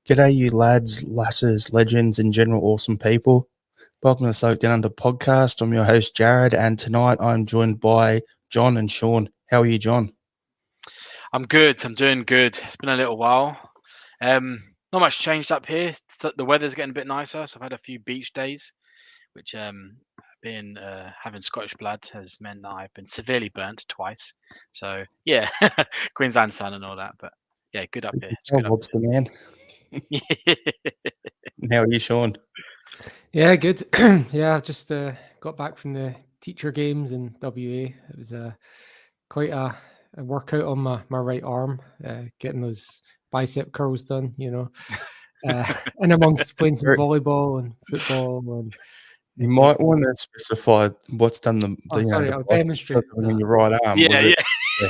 G'day, you lads, lasses, legends, and general awesome people. Welcome to the Celtic Down Under podcast. I'm your host, Jarrod, and tonight I'm joined by John and Sean. How are you, John? I'm good. I'm doing good. It's been a little while. Not much changed up here. The weather's getting a bit nicer, so I've had a few beach days, which being having Scottish blood has meant that I've been severely burnt twice. So yeah, Queensland sun and all that. But yeah, good up here. It's Oh, good up lobster man. here. How are you, Sean? Yeah, good. Yeah, I've just got back from the teacher games in WA. It was quite a workout on my right arm, getting those bicep curls done, and amongst playing some volleyball and football. And You might want to specify what's done the sorry, I'll bicep demonstrate on that. your right arm. Yeah, was it? yeah.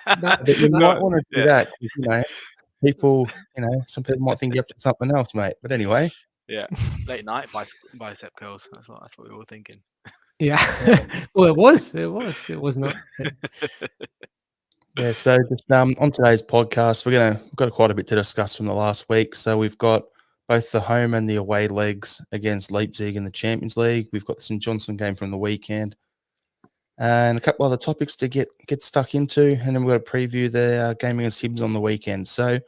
That, But you that- might want to do Yeah. that. People, some people might think you're up to something else, mate. But anyway, Yeah, late night bicep curls. That's what we were thinking. yeah. Well, it was not. yeah. So just, on today's podcast, we've got quite a bit to discuss from the last week. So we've got both the home and the away legs against Leipzig in the Champions League. We've got the St Johnstone game from the weekend, and a couple other topics to get stuck into, and then we've got to preview the game against Hibs on the weekend. So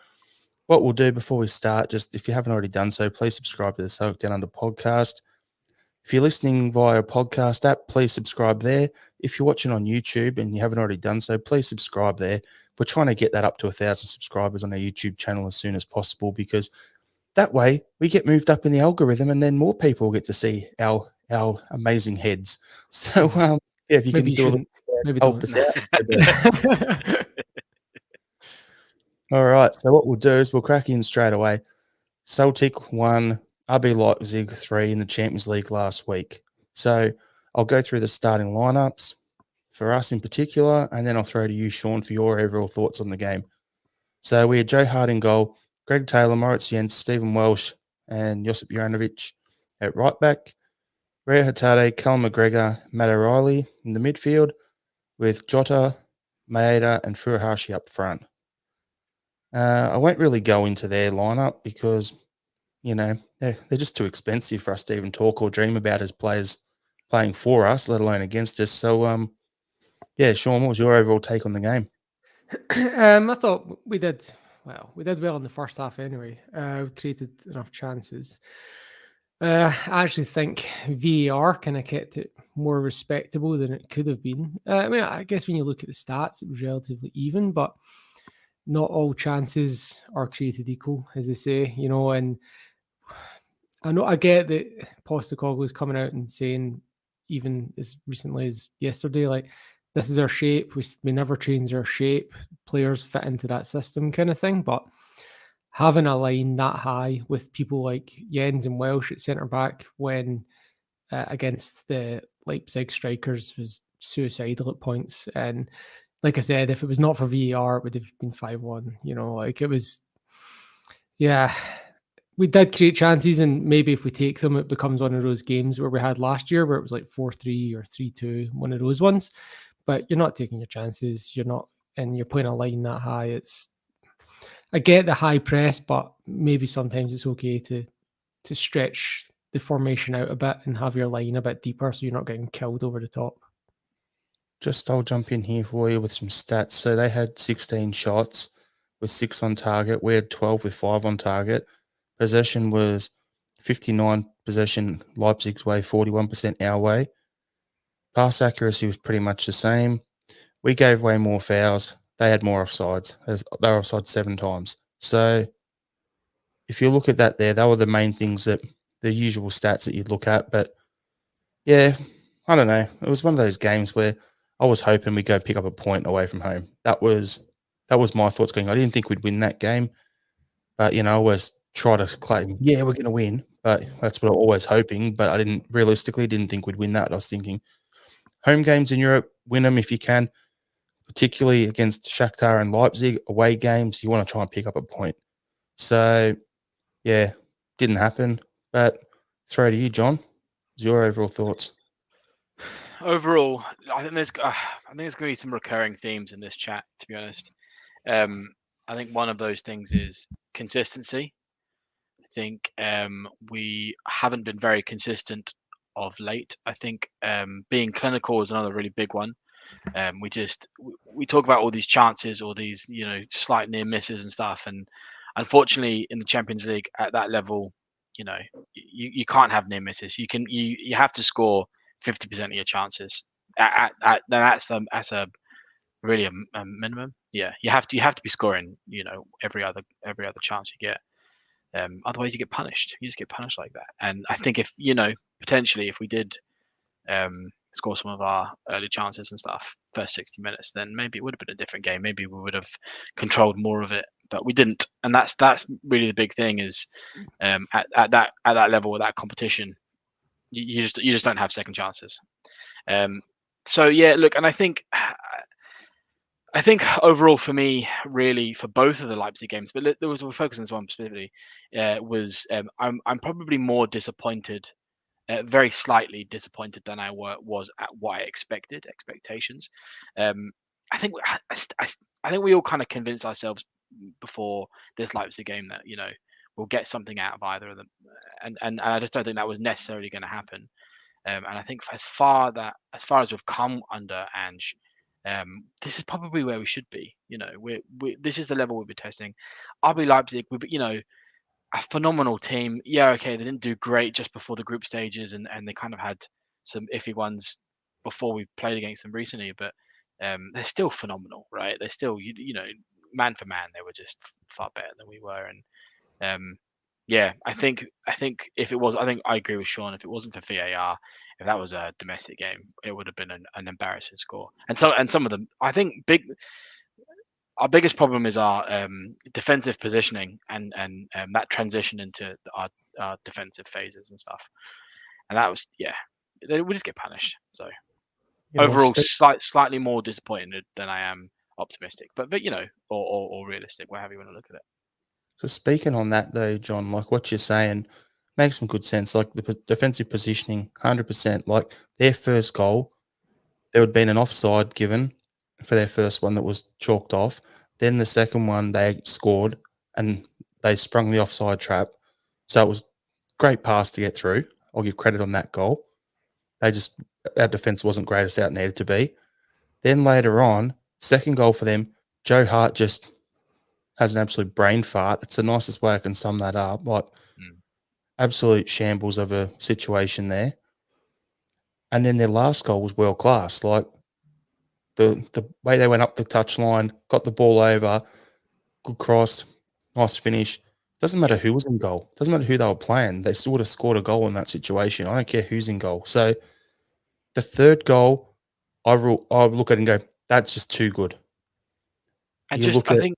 what we'll do before we start, just if you haven't already done so, please subscribe to the Celtic Down Under podcast. If you're listening via a podcast app, please subscribe there. If you're watching on YouTube and you haven't already done so, please subscribe there. We're trying to get that up to 1,000 subscribers on our YouTube channel as soon as possible, because that way we get moved up in the algorithm and then more people get to see our amazing heads. So, yeah, if you Maybe can you do shouldn't. Maybe help don't. us out. All right, so what we'll do is we'll crack in straight away. Celtic won, RB Leipzig 3 in the Champions League last week. So I'll go through the starting lineups for us in particular, and then I'll throw to you, Sean, for your overall thoughts on the game. So we had Joe Hart in goal, Greg Taylor, Moritz Jens, Stephen Welsh, and Josip Juranovic at right back. Rea Hatate, Callum McGregor, Matt O'Reilly in the midfield, with Jota, Maeda, and Furuhashi up front. I won't really go into their lineup because, they're just too expensive for us to even talk or dream about as players playing for us, let alone against us. So, yeah, Sean, what was your overall take on the game? I thought we did well in the first half anyway. We created enough chances. I actually think VAR kind of kept it more respectable than it could have been. I guess when you look at the stats, it was relatively even, but not all chances are created equal, as they say, and I get that Postecoglou is coming out and saying, even as recently as yesterday, like, this is our shape. We never change our shape. Players fit into that system, kind of thing. But having a line that high with people like Jens and Welsh at centre back when against the Leipzig strikers was suicidal at points. And like I said, if it was not for VAR, it would have been 5-1. It was, yeah. We did create chances, and maybe if we take them, it becomes one of those games where we had last year where it was like 4-3 or 3-2, one of those ones. But you're not taking your chances. And you're playing a line that high. I get the high press, but maybe sometimes it's okay to stretch the formation out a bit and have your line a bit deeper so you're not getting killed over the top. I'll jump in here for you with some stats. So they had 16 shots with 6 on target. We had 12 with 5 on target. Possession was 59 possession Leipzig's way, 41% our way. Pass accuracy was pretty much the same. We gave away more fouls. They had more offsides. They were offside 7 times. So if you look at that there, they were the main things, that the usual stats that you'd look at. But yeah, I don't know. It was one of those games where I was hoping we'd go pick up a point away from home. That was my thoughts going. I didn't think we'd win that game. But, I always try to claim, yeah, we're going to win. But that's what I'm always hoping. But I didn't think we'd win that. I was thinking home games in Europe, win them if you can, particularly against Shakhtar and Leipzig. Away games, you want to try and pick up a point. So, yeah, didn't happen. But throw to you, John. What's your overall thoughts? Overall, I think there's going to be some recurring themes in this chat, to be honest. I think one of those things is consistency. think we haven't been very consistent of late. I think being clinical is another really big one. We talk about all these chances, all these slight near misses and stuff, and unfortunately in the Champions League at that level, you can't have near misses. You have to score 50% of your chances. That's a really a minimum. Yeah, you have to be scoring every other chance you get. Otherwise you get punished. You just get punished like that. And I think if potentially if we did score some of our early chances and stuff first 60 minutes, then maybe it would have been a different game. Maybe we would have controlled more of it, but we didn't. And that's really the big thing is at that level of that competition, you just don't have second chances. So yeah, look, and I think overall for me, really for both of the Leipzig games, but we're focusing on this one specifically, I'm probably more disappointed. Very slightly disappointed than I was at what I expectations. I think we all kind of convinced ourselves before this Leipzig game that we'll get something out of either of them, and I just don't think that was necessarily going to happen. And I think as far as we've come under Ange, this is probably where we should be. This is the level we'll be testing. RB Leipzig, a phenomenal team. Yeah, okay, they didn't do great just before the group stages, and they kind of had some iffy ones before we played against them recently, but they're still phenomenal, right? They're still, man for man, they were just far better than we were. And yeah, I think if it was, I think I agree with Sean. If it wasn't for VAR, if that was a domestic game, it would have been an embarrassing score. And some of them, I think, our biggest problem is our defensive positioning and that transition into our defensive phases and stuff. And that was, we just get punished. So overall, slightly more disappointed than I am optimistic, but or realistic, whatever you want to look at it. So speaking on that though, John, like what you're saying makes some good sense. Like the defensive positioning, 100%. Like their first goal, there would have been an offside given for their first one that was chalked off. Then the second one they scored and they sprung the offside trap. So it was great pass to get through. I'll give credit on that goal. Our defense wasn't great as it needed to be. Then later on, second goal for them, Joe Hart just has an absolute brain fart. It's the nicest way I can sum that up. Like absolute shambles of a situation there. And then their last goal was world class. Like the way they went up the touchline, got the ball over, good cross, nice finish. Doesn't matter who was in goal. Doesn't matter who they were playing. They still would have scored a goal in that situation. I don't care who's in goal. So the third goal, I look at it and go, that's just too good. And I think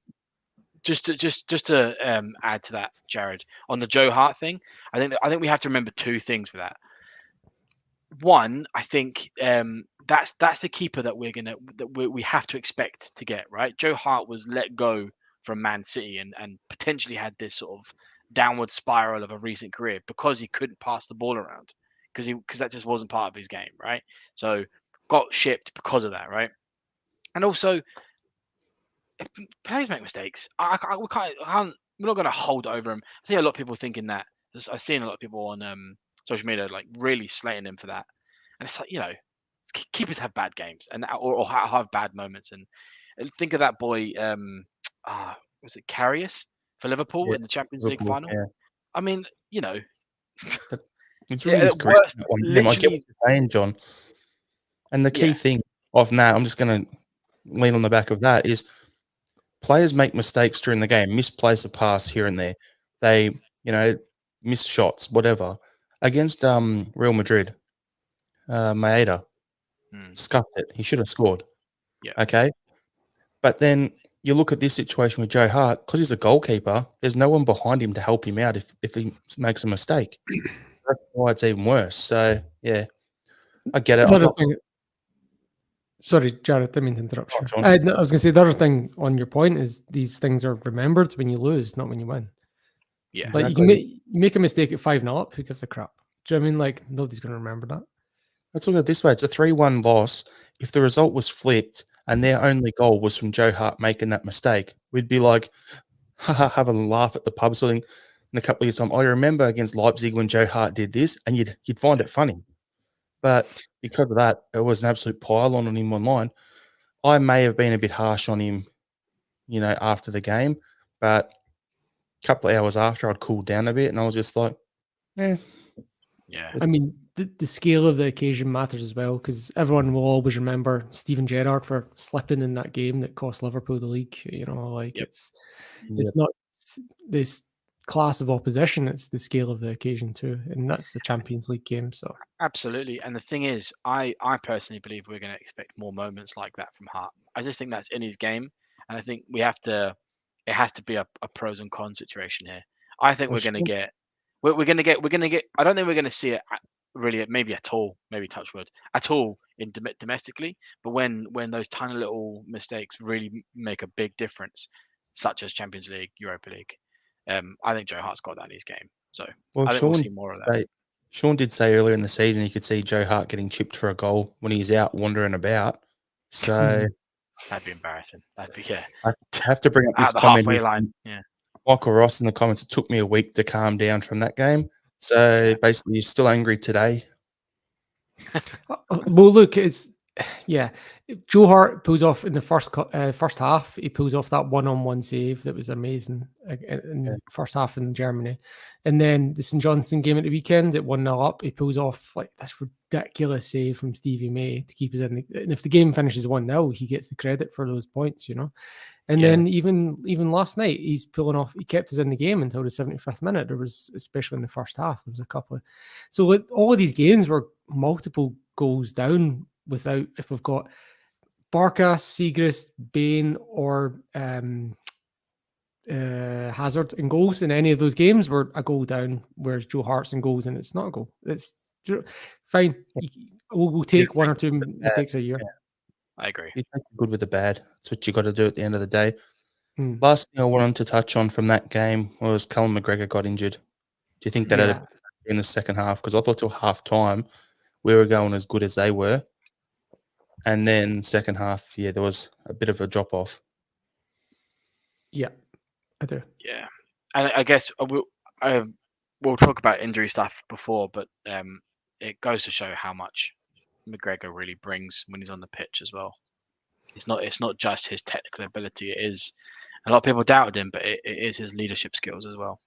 just to add to that, Jarrod, on the Joe Hart thing, I think we have to remember two things with that. One, I think that's the keeper that we have to expect to get, right. Joe Hart was let go from Man City and potentially had this sort of downward spiral of a recent career because he couldn't pass the ball around because that just wasn't part of his game, right. So got shipped because of that, right. And also players make mistakes. We're not going to hold over him. I see a lot of people thinking that. I've seen a lot of people on social media like really slating him for that, and it's like keepers have bad games and or have bad moments. And think of that boy, was it Karius for Liverpool in the Champions League final? Yeah. I mean, it's really his career. I get what you're saying, John. And the key thing of that, I'm just going to lean on the back of that, is players make mistakes during the game, misplace a pass here and there. They, miss shots, whatever. Against Real Madrid, Maeda scuffed it. He should have scored. Yeah. Okay. But then you look at this situation with Joe Hart, because he's a goalkeeper, there's no one behind him to help him out if he makes a mistake. That's why it's even worse. So, yeah, I get it. Sorry, Jarrod, didn't mean to interrupt you. John. I was going to say the other thing on your point is these things are remembered when you lose, not when you win. Yeah, like exactly. you make a mistake at 5-0 up, who gives a crap? Do you know what I mean? Like nobody's going to remember that. Let's look at it this way. It's a 3-1 loss. If the result was flipped and their only goal was from Joe Hart making that mistake, we'd be like, have a laugh at the pub sort of thing. in a couple of years' time, I remember against Leipzig when Joe Hart did this, and you'd find it funny. But because of that, it was an absolute pile-on him online. I may have been a bit harsh on him, after the game, but a couple of hours after, I'd cooled down a bit, and I was just like, Yeah. I mean, the scale of the occasion matters as well, because everyone will always remember Steven Gerrard for slipping in that game that cost Liverpool the league. Yep. It's not this class of opposition; it's the scale of the occasion too, and that's the Champions League game. So Absolutely. And the thing is, I personally believe we're going to expect more moments like that from Hart. I just think that's in his game, and I think it has to be a pros and cons situation here. I think Well, we're going to Sean- get, I don't think we're going to see it really, maybe at all, maybe touch wood, at all in domestically. But when those tiny little mistakes really make a big difference, such as Champions League, Europa League, I think Joe Hart's got that in his game. So well, I think we'll see more of that. Sean did say earlier in the season you could see Joe Hart getting chipped for a goal when he's out wandering about. So That'd be embarrassing. That'd be I have to bring up this at the comment. halfway line. Yeah. Michael Ross in the comments, it took me a week to calm down from that game. So basically, you're still angry today. well, look, Joe Hart pulls off in the first half. He pulls off that one-on-one save that was amazing in the first half in Germany, and then the St Johnstone game at the weekend at 1-0 up, he pulls off like this ridiculous save from Stevie May to keep us in. And if the game finishes 1-0, he gets the credit for those points, And then even last night, he's pulling off. He kept us in the game until the 75th minute. There was, especially in the first half, there was a couple of. So all of these games were multiple goals down without, if we've got Barkas, Siegrist, Bain, or Hazard in goals in any of those games, were a goal down. Whereas Joe Hart's in goals, and it's not a goal. It's fine. We'll take one or two mistakes a year. Yeah. I agree. You take the good with the bad. That's what you got to do at the end of the day. Hmm. Last thing I wanted to touch on from that game was Callum McGregor got injured. Do you think that had in the second half? Because I thought till half time we were going as good as they were. And then second half, there was a bit of a drop off. Yeah, I do. Yeah, and I guess we'll talk about injury stuff before, but it goes to show how much McGregor really brings when he's on the pitch as well. It's not just his technical ability. It is, a lot of people doubted him, but it is his leadership skills as well.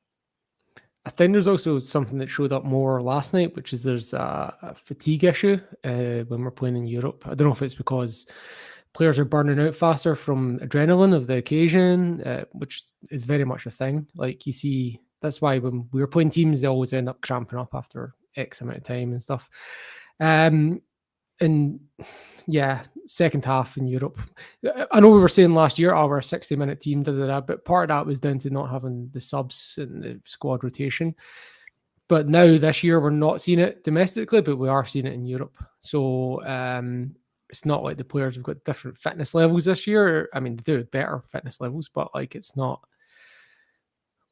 I think there's also something that showed up more last night, which is there's a fatigue issue when we're playing in Europe. I don't know if it's because players are burning out faster from adrenaline of the occasion, which is very much a thing. Like you see, that's why when we were playing teams, they always end up cramping up after X amount of time and stuff. And yeah, second half in Europe. I know we were saying last year, we're a 60-minute team, but part of that was down to not having the subs and the squad rotation. But now this year, we're not seeing it domestically, but we are seeing it in Europe. So it's not like the players have got different fitness levels this year. I mean, they do better fitness levels, but like it's not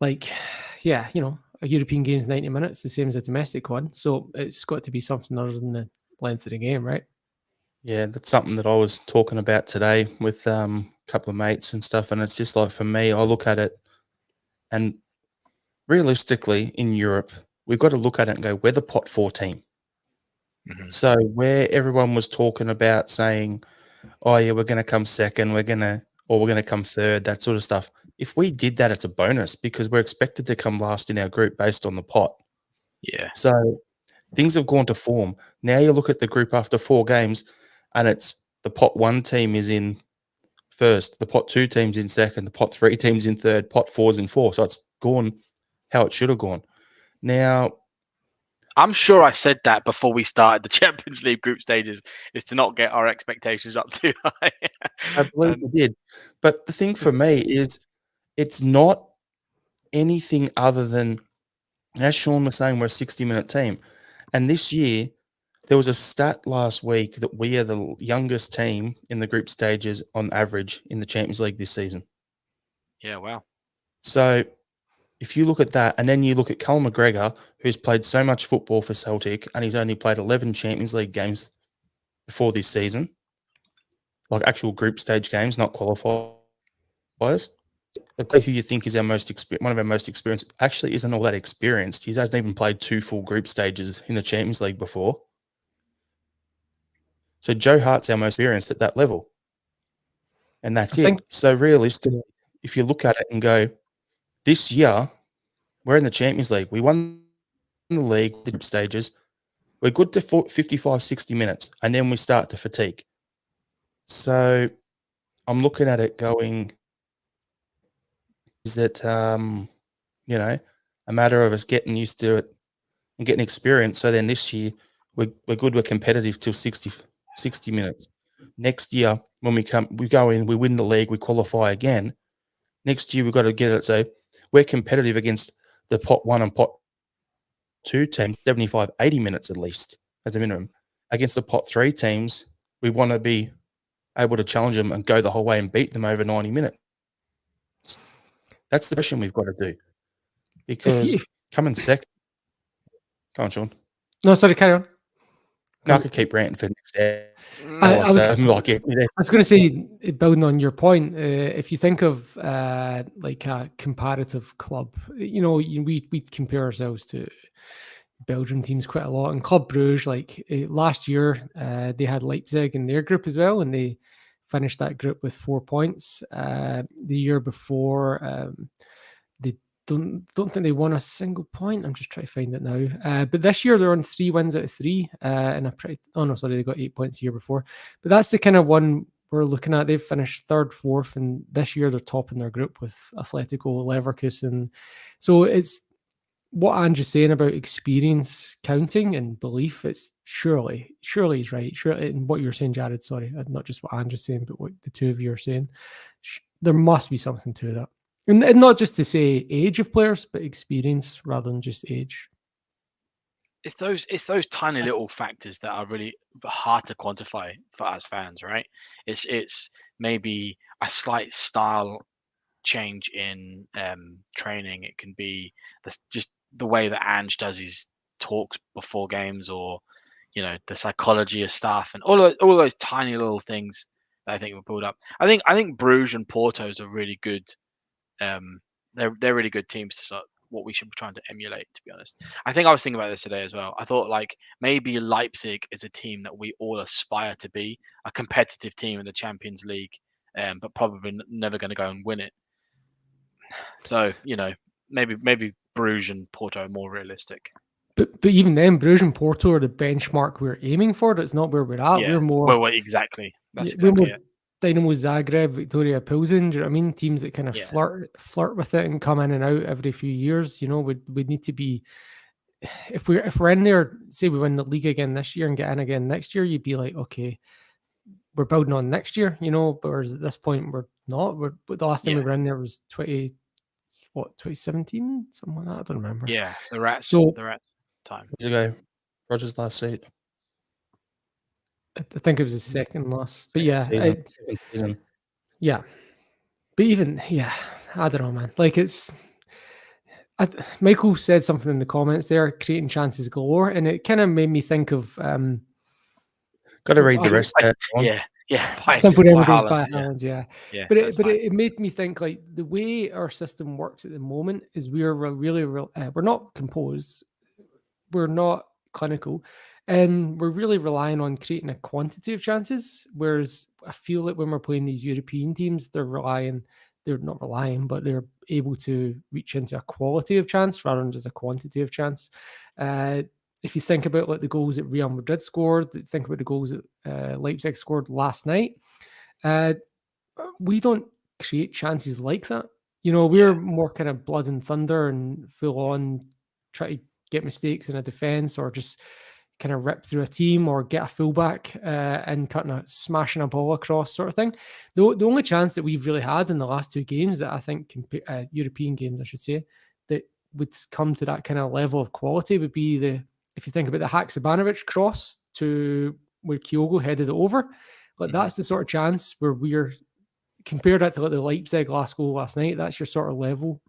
like, a European game's 90 minutes, the same as a domestic one. So it's got to be something other than the length of the game, right? Yeah, that's something that I was talking about today with a couple of mates and stuff. And it's just like, for me, I look at it and realistically in Europe, we've got to look at it and go, we're the pot 4 team. Mm-hmm. So where everyone was talking about saying, oh yeah, we're going to come second, we're going to come third, that sort of stuff. If we did that, it's a bonus because we're expected to come last in our group based on the pot. Yeah. So things have gone to form. Now you look at the group after 4 games and it's the pot 1 team is in first, the pot 2 team's in second, the pot 3 team's in third, pot 4's in fourth. So it's gone how it should have gone. Now, I'm sure I said that before we started the Champions League group stages, is to not get our expectations up too high. I believe you did. But the thing for me is it's not anything other than, as Sean was saying, we're a 60-minute team. And this year, there was a stat last week that we are the youngest team in the group stages on average in the Champions League this season. Yeah, wow. So if you look at that, and then you look at Callum McGregor, who's played so much football for Celtic, and he's only played 11 Champions League games before this season, like actual group stage games, not qualifiers. the player who you think is one of our most experienced actually isn't all that experienced. He hasn't even played 2 full group stages in the Champions League before. So Joe Hart's our most experienced at that level. And that's it. So realistically, if you look at it and go, this year, we're in the Champions League. We won the league, the group stages. We're good to 55, 60 minutes, and then we start to fatigue. So I'm looking at it going, is it, you know, a matter of us getting used to it and getting experience. So then this year, we're good, we're competitive till 60 minutes. Next year, when we go in, we win the league, we qualify again. Next year, we've got to get it. So we're competitive against the pot 1 and pot 2 teams, 75, 80 minutes at least as a minimum. Against the pot 3 teams, we want to be able to challenge them and go the whole way and beat them over 90 minutes. That's the question we've got to do. Because coming second. Go on, Sean. No, sorry, carry on. No, I could keep ranting for the next hour. I was going to say, building on your point, if you think of like a comparative club, we compare ourselves to Belgian teams quite a lot. And Club Brugge, like last year, they had Leipzig in their group as well, and they finished that group with 4 points. The year before, they don't think they won a single point. I'm just trying to find it now. But this year they're on 3 wins out of 3, and they got 8 points the year before. But that's the kind of one we're looking at. They've finished 3rd, 4th, and this year they're top in their group with Atletico, Leverkusen. So it's what Andrew's saying about experience counting and belief. It's surely he's right. Surely, and what you're saying, Jarrod. Sorry, not just what Andrew's saying, but what the two of you are saying. There must be something to that. And not just to say age of players, but experience rather than just age. It's those tiny little factors that are really hard to quantify for us fans, right? It's maybe a slight style change in training. It can be just the way that Ange does his talks before games, or the psychology of staff, and all those tiny little things that I think will build up. I think Bruges and Porto's are really good. They're really good teams to start what we should be trying to emulate, to be honest. I think I was thinking about this today as well. I thought like maybe Leipzig is a team that we all aspire to be, a competitive team in the Champions League, but probably never going to go and win it. So maybe Bruges and Porto are more realistic. But even then, Bruges and Porto are the benchmark we're aiming for. That's not where we're at. Yeah. We're more exactly. That's exactly it. Dynamo Zagreb, Victoria Pilsen. Do you know what I mean? Teams that kind of flirt with it and come in and out every few years. We'd need to be, if we're in there, say we win the league again this year and get in again next year, you'd be like, okay, we're building on next year, but whereas at this point we're not. The last time we were in there was 2017, something like that. I don't remember. Yeah, the Rats. Time. Years ago, Roger's last seat. I think it was his second last, but yeah. Yeah. But even, I don't know, man. Like Michael said something in the comments there, creating chances galore, and it kind of made me think of. Got to read the rest of that. Yeah. Simple remedies by Haaland, yeah. But it made me think like the way our system works at the moment is we're we're not composed, we're not clinical, and we're really relying on creating a quantity of chances. Whereas I feel like when we're playing these European teams, they're not relying, but they're able to reach into a quality of chance rather than just a quantity of chance. If you think about like the goals that Real Madrid scored, think about the goals that Leipzig scored last night, we don't create chances like that. We're more kind of blood and thunder and full on try to get mistakes in a defense, or just kind of rip through a team, or get a fullback and smashing a ball across sort of thing. The only chance that we've really had in the last 2 games that I think European games, I should say, that would come to that kind of level of quality would be if you think about the Haksabanovic cross to where Kyogo headed it over, like that's the sort of chance where we're compared that to like the Leipzig last goal last night. That's your sort of level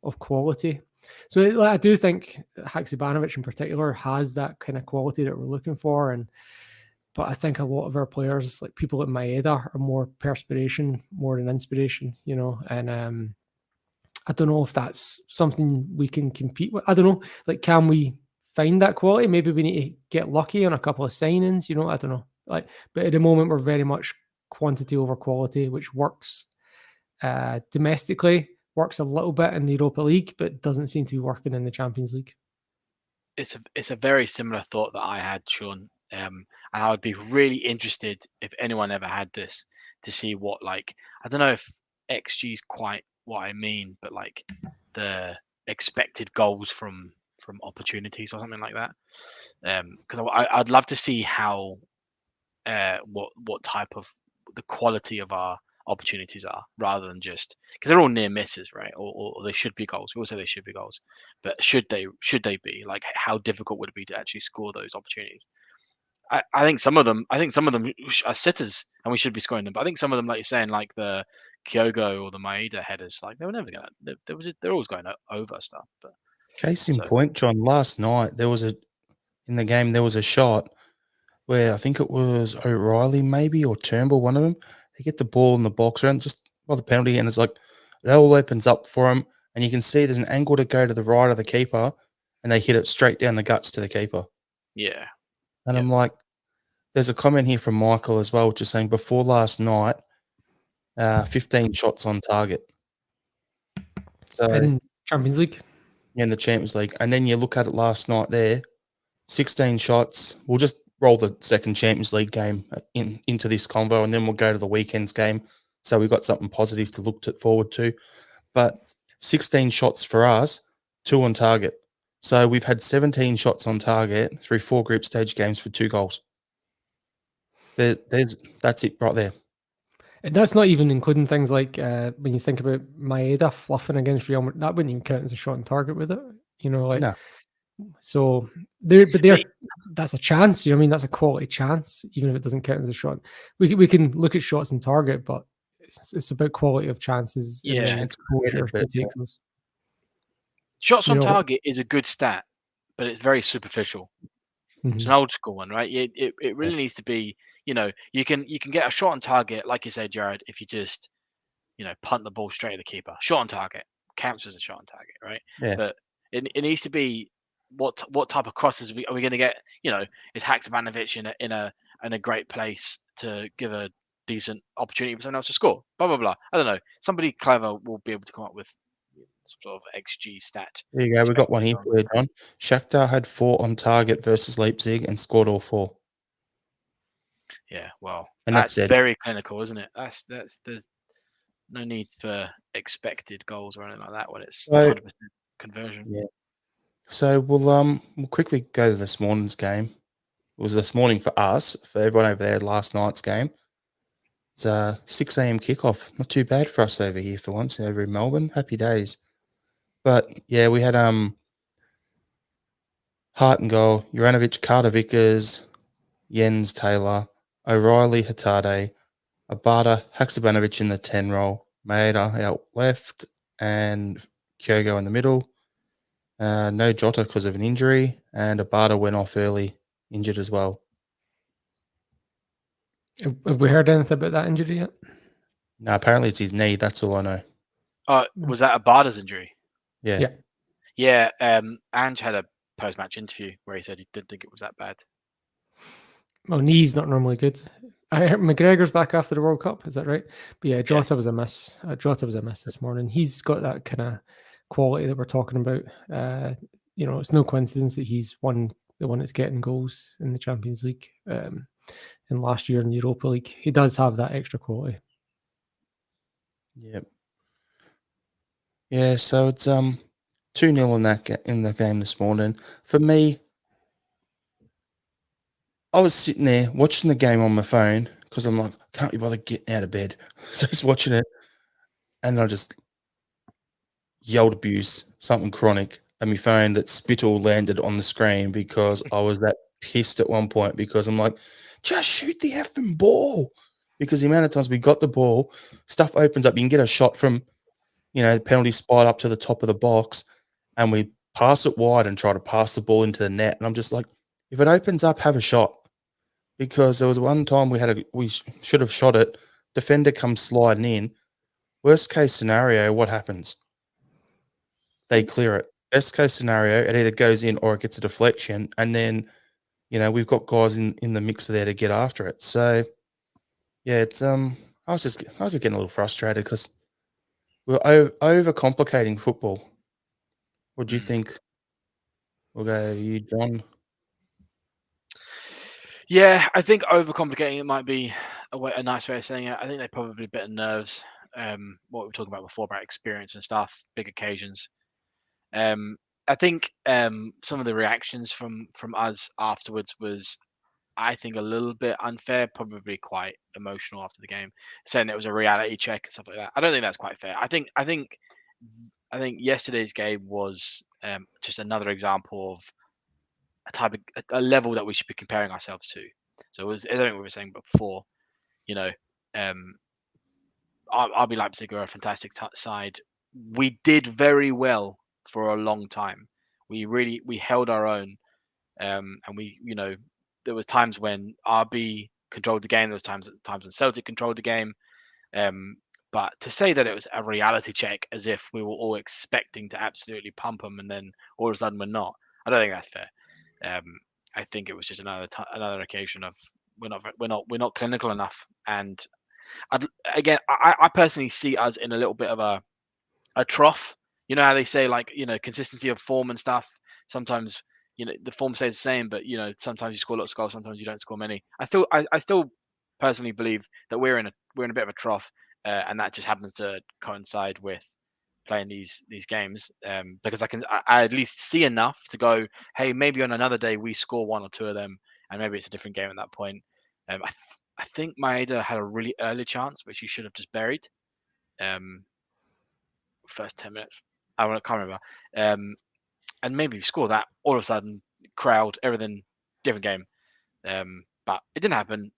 of quality. So I do think Haksabanovic in particular has that kind of quality that we're looking for. But I think a lot of our players, like people at Maeda, are more perspiration more than inspiration, and I don't know if that's something we can compete with. I don't know. Like, can we find that quality? Maybe we need to get lucky on a couple of signings. I don't know. Like, but at the moment, we're very much quantity over quality, which works domestically, works a little bit in the Europa League, but doesn't seem to be working in the Champions League. It's a very similar thought that I had, Sean. And I would be really interested if anyone ever had this to see what, like, I don't know if XG is quite what I mean, but like the expected goals from opportunities or something like that. Because I'd love to see how what type of the quality of our opportunities are, rather than just because they're all near misses, right? Or they should be goals. We all say they should be goals, but should they be, like, how difficult would it be to actually score those opportunities? I think some of them are sitters and we should be scoring them. But I think some of them, like you're saying, like the Kyogo or the Maeda headers, like they were never gonna. They're always going over stuff. But Case in so point, John, last night in the game there was a shot where I think it was O'Reilly maybe or Turnbull, one of them. They get the ball in the box around just by the penalty, and it's like it all opens up for them, and you can see there's an angle to go to the right of the keeper, and they hit it straight down the guts to the keeper. yeah, And Yeah. I'm like, there's a comment here from Michael as well, which is saying before last night, 15 shots on target. So In Champions League, in the Champions League, and then you look at it last night there, 16 shots. We'll just roll the second Champions League game into this convo, and then we'll go to the weekend's game. So we've got something positive to look forward to. But 16 shots for us, 2 on target. So we've had 17 shots on target through 4 group stage games for 2 goals. That's it right there. and that's not even including things like when you think about Maeda fluffing against Real Madrid, that wouldn't even count as a shot on target with it. Like No. so that's a chance. You know what I mean? That's a quality chance, even if it doesn't count as a shot. We can look at shots on target, but it's about quality of chances and then exposure to take those. Shots on target is a good stat, but it's very superficial. It's an old school one, right? It really needs to be. You can get a shot on target, like you said, Jarrod, if you just punt the ball straight at the keeper. Shot on target counts as a shot on target, right? Yeah. But it needs to be what type of crosses are we going to get? Is Haksabanovic in a great place to give a decent opportunity for someone else to score? Blah blah blah. I don't know. Somebody clever will be able to come up with some sort of XG stat. There you go. We've got one here for you, John. Shakhtar had 4 on target versus Leipzig and scored all 4. Yeah, well, And that's that's it. very clinical, isn't it? There's no need for expected goals or anything like that when it's 100% conversion. Yeah. So we'll quickly go to this morning's game. It was this morning for us. For everyone over there, last night's game. It's a 6 a.m. kickoff. Not too bad for us over here for once, over in Melbourne. Happy days. But yeah, we had Hart and goal, Juranovic, Carter Vickers, Jens Taylor, O'Reilly, Hatade, Abada, Haksabanovic in the 10 role, Maeda out left, and Kyogo in the middle. No Jota because of an injury, and Abada went off early, injured as well. Have we heard anything about that injury yet? No, apparently it's his knee. That's all I know. Was that Abada's injury? Yeah. Yeah. Ange had a post-match interview where he said he didn't think it was that bad. Well, knee's not normally good. I heard McGregor's back after the World Cup. Is that right? But yeah, Jota was a miss. Jota was a miss this morning. He's got that kind of quality that we're talking about. It's no coincidence that he's the one that's getting goals in the Champions League. And last year in the Europa League, he does have that extra quality. Yep. Yeah, so it's 2-0 in the game this morning. For me, I was sitting there watching the game on my phone because I'm like, I can't be bothered getting out of bed. So I was watching it, and I just yelled abuse, something chronic, and my phone that spittle landed on the screen because I was that pissed at one point because I'm like, just shoot the effing ball. Because the amount of times we got the ball, stuff opens up. You can get a shot from, the penalty spot up to the top of the box, and we pass it wide and try to pass the ball into the net. And I'm just like, if it opens up, have a shot. Because there was one time we should have shot it. Defender comes sliding in. Worst case scenario, what happens? they clear it. Best case scenario, it either goes in or it gets a deflection, and then we've got guys in the mixer there to get after it. So yeah, it's I was just getting a little frustrated because we're overcomplicating football. What do you think? We'll go you, John. Yeah, I think overcomplicating it might be a nice way of saying it. I think they probably a bit of nerves. What we were talking about before about experience and stuff, big occasions. I think some of the reactions from us afterwards was, I think, a little bit unfair, probably quite emotional after the game, saying it was a reality check and stuff like that. I don't think that's quite fair. I think yesterday's game was just another example of a level that we should be comparing ourselves to. So it was, I don't think we were saying before, um, RB Leipzig are a fantastic side. We did very well for a long time. We held our own, and we there was times when RB controlled the game. There was times when Celtic controlled the game. But to say that it was a reality check as if we were all expecting to absolutely pump them and then all of a sudden we're not, I don't think that's fair. I think it was just another occasion of we're not clinical enough. And I personally see us in a little bit of a trough. You know how they say, like, consistency of form and stuff. Sometimes the form stays the same, but sometimes you score lots of goals, sometimes you don't score many. I still personally believe that we're in a bit of a trough, and that just happens to coincide with playing these games, because I at least see enough to go, hey, maybe on another day we score one or two of them, and maybe it's a different game at that point. I think Maeda had a really early chance, which he should have just buried. First 10 minutes, I can't remember. And maybe if you score that, all of a sudden, crowd, everything, different game. But it didn't happen.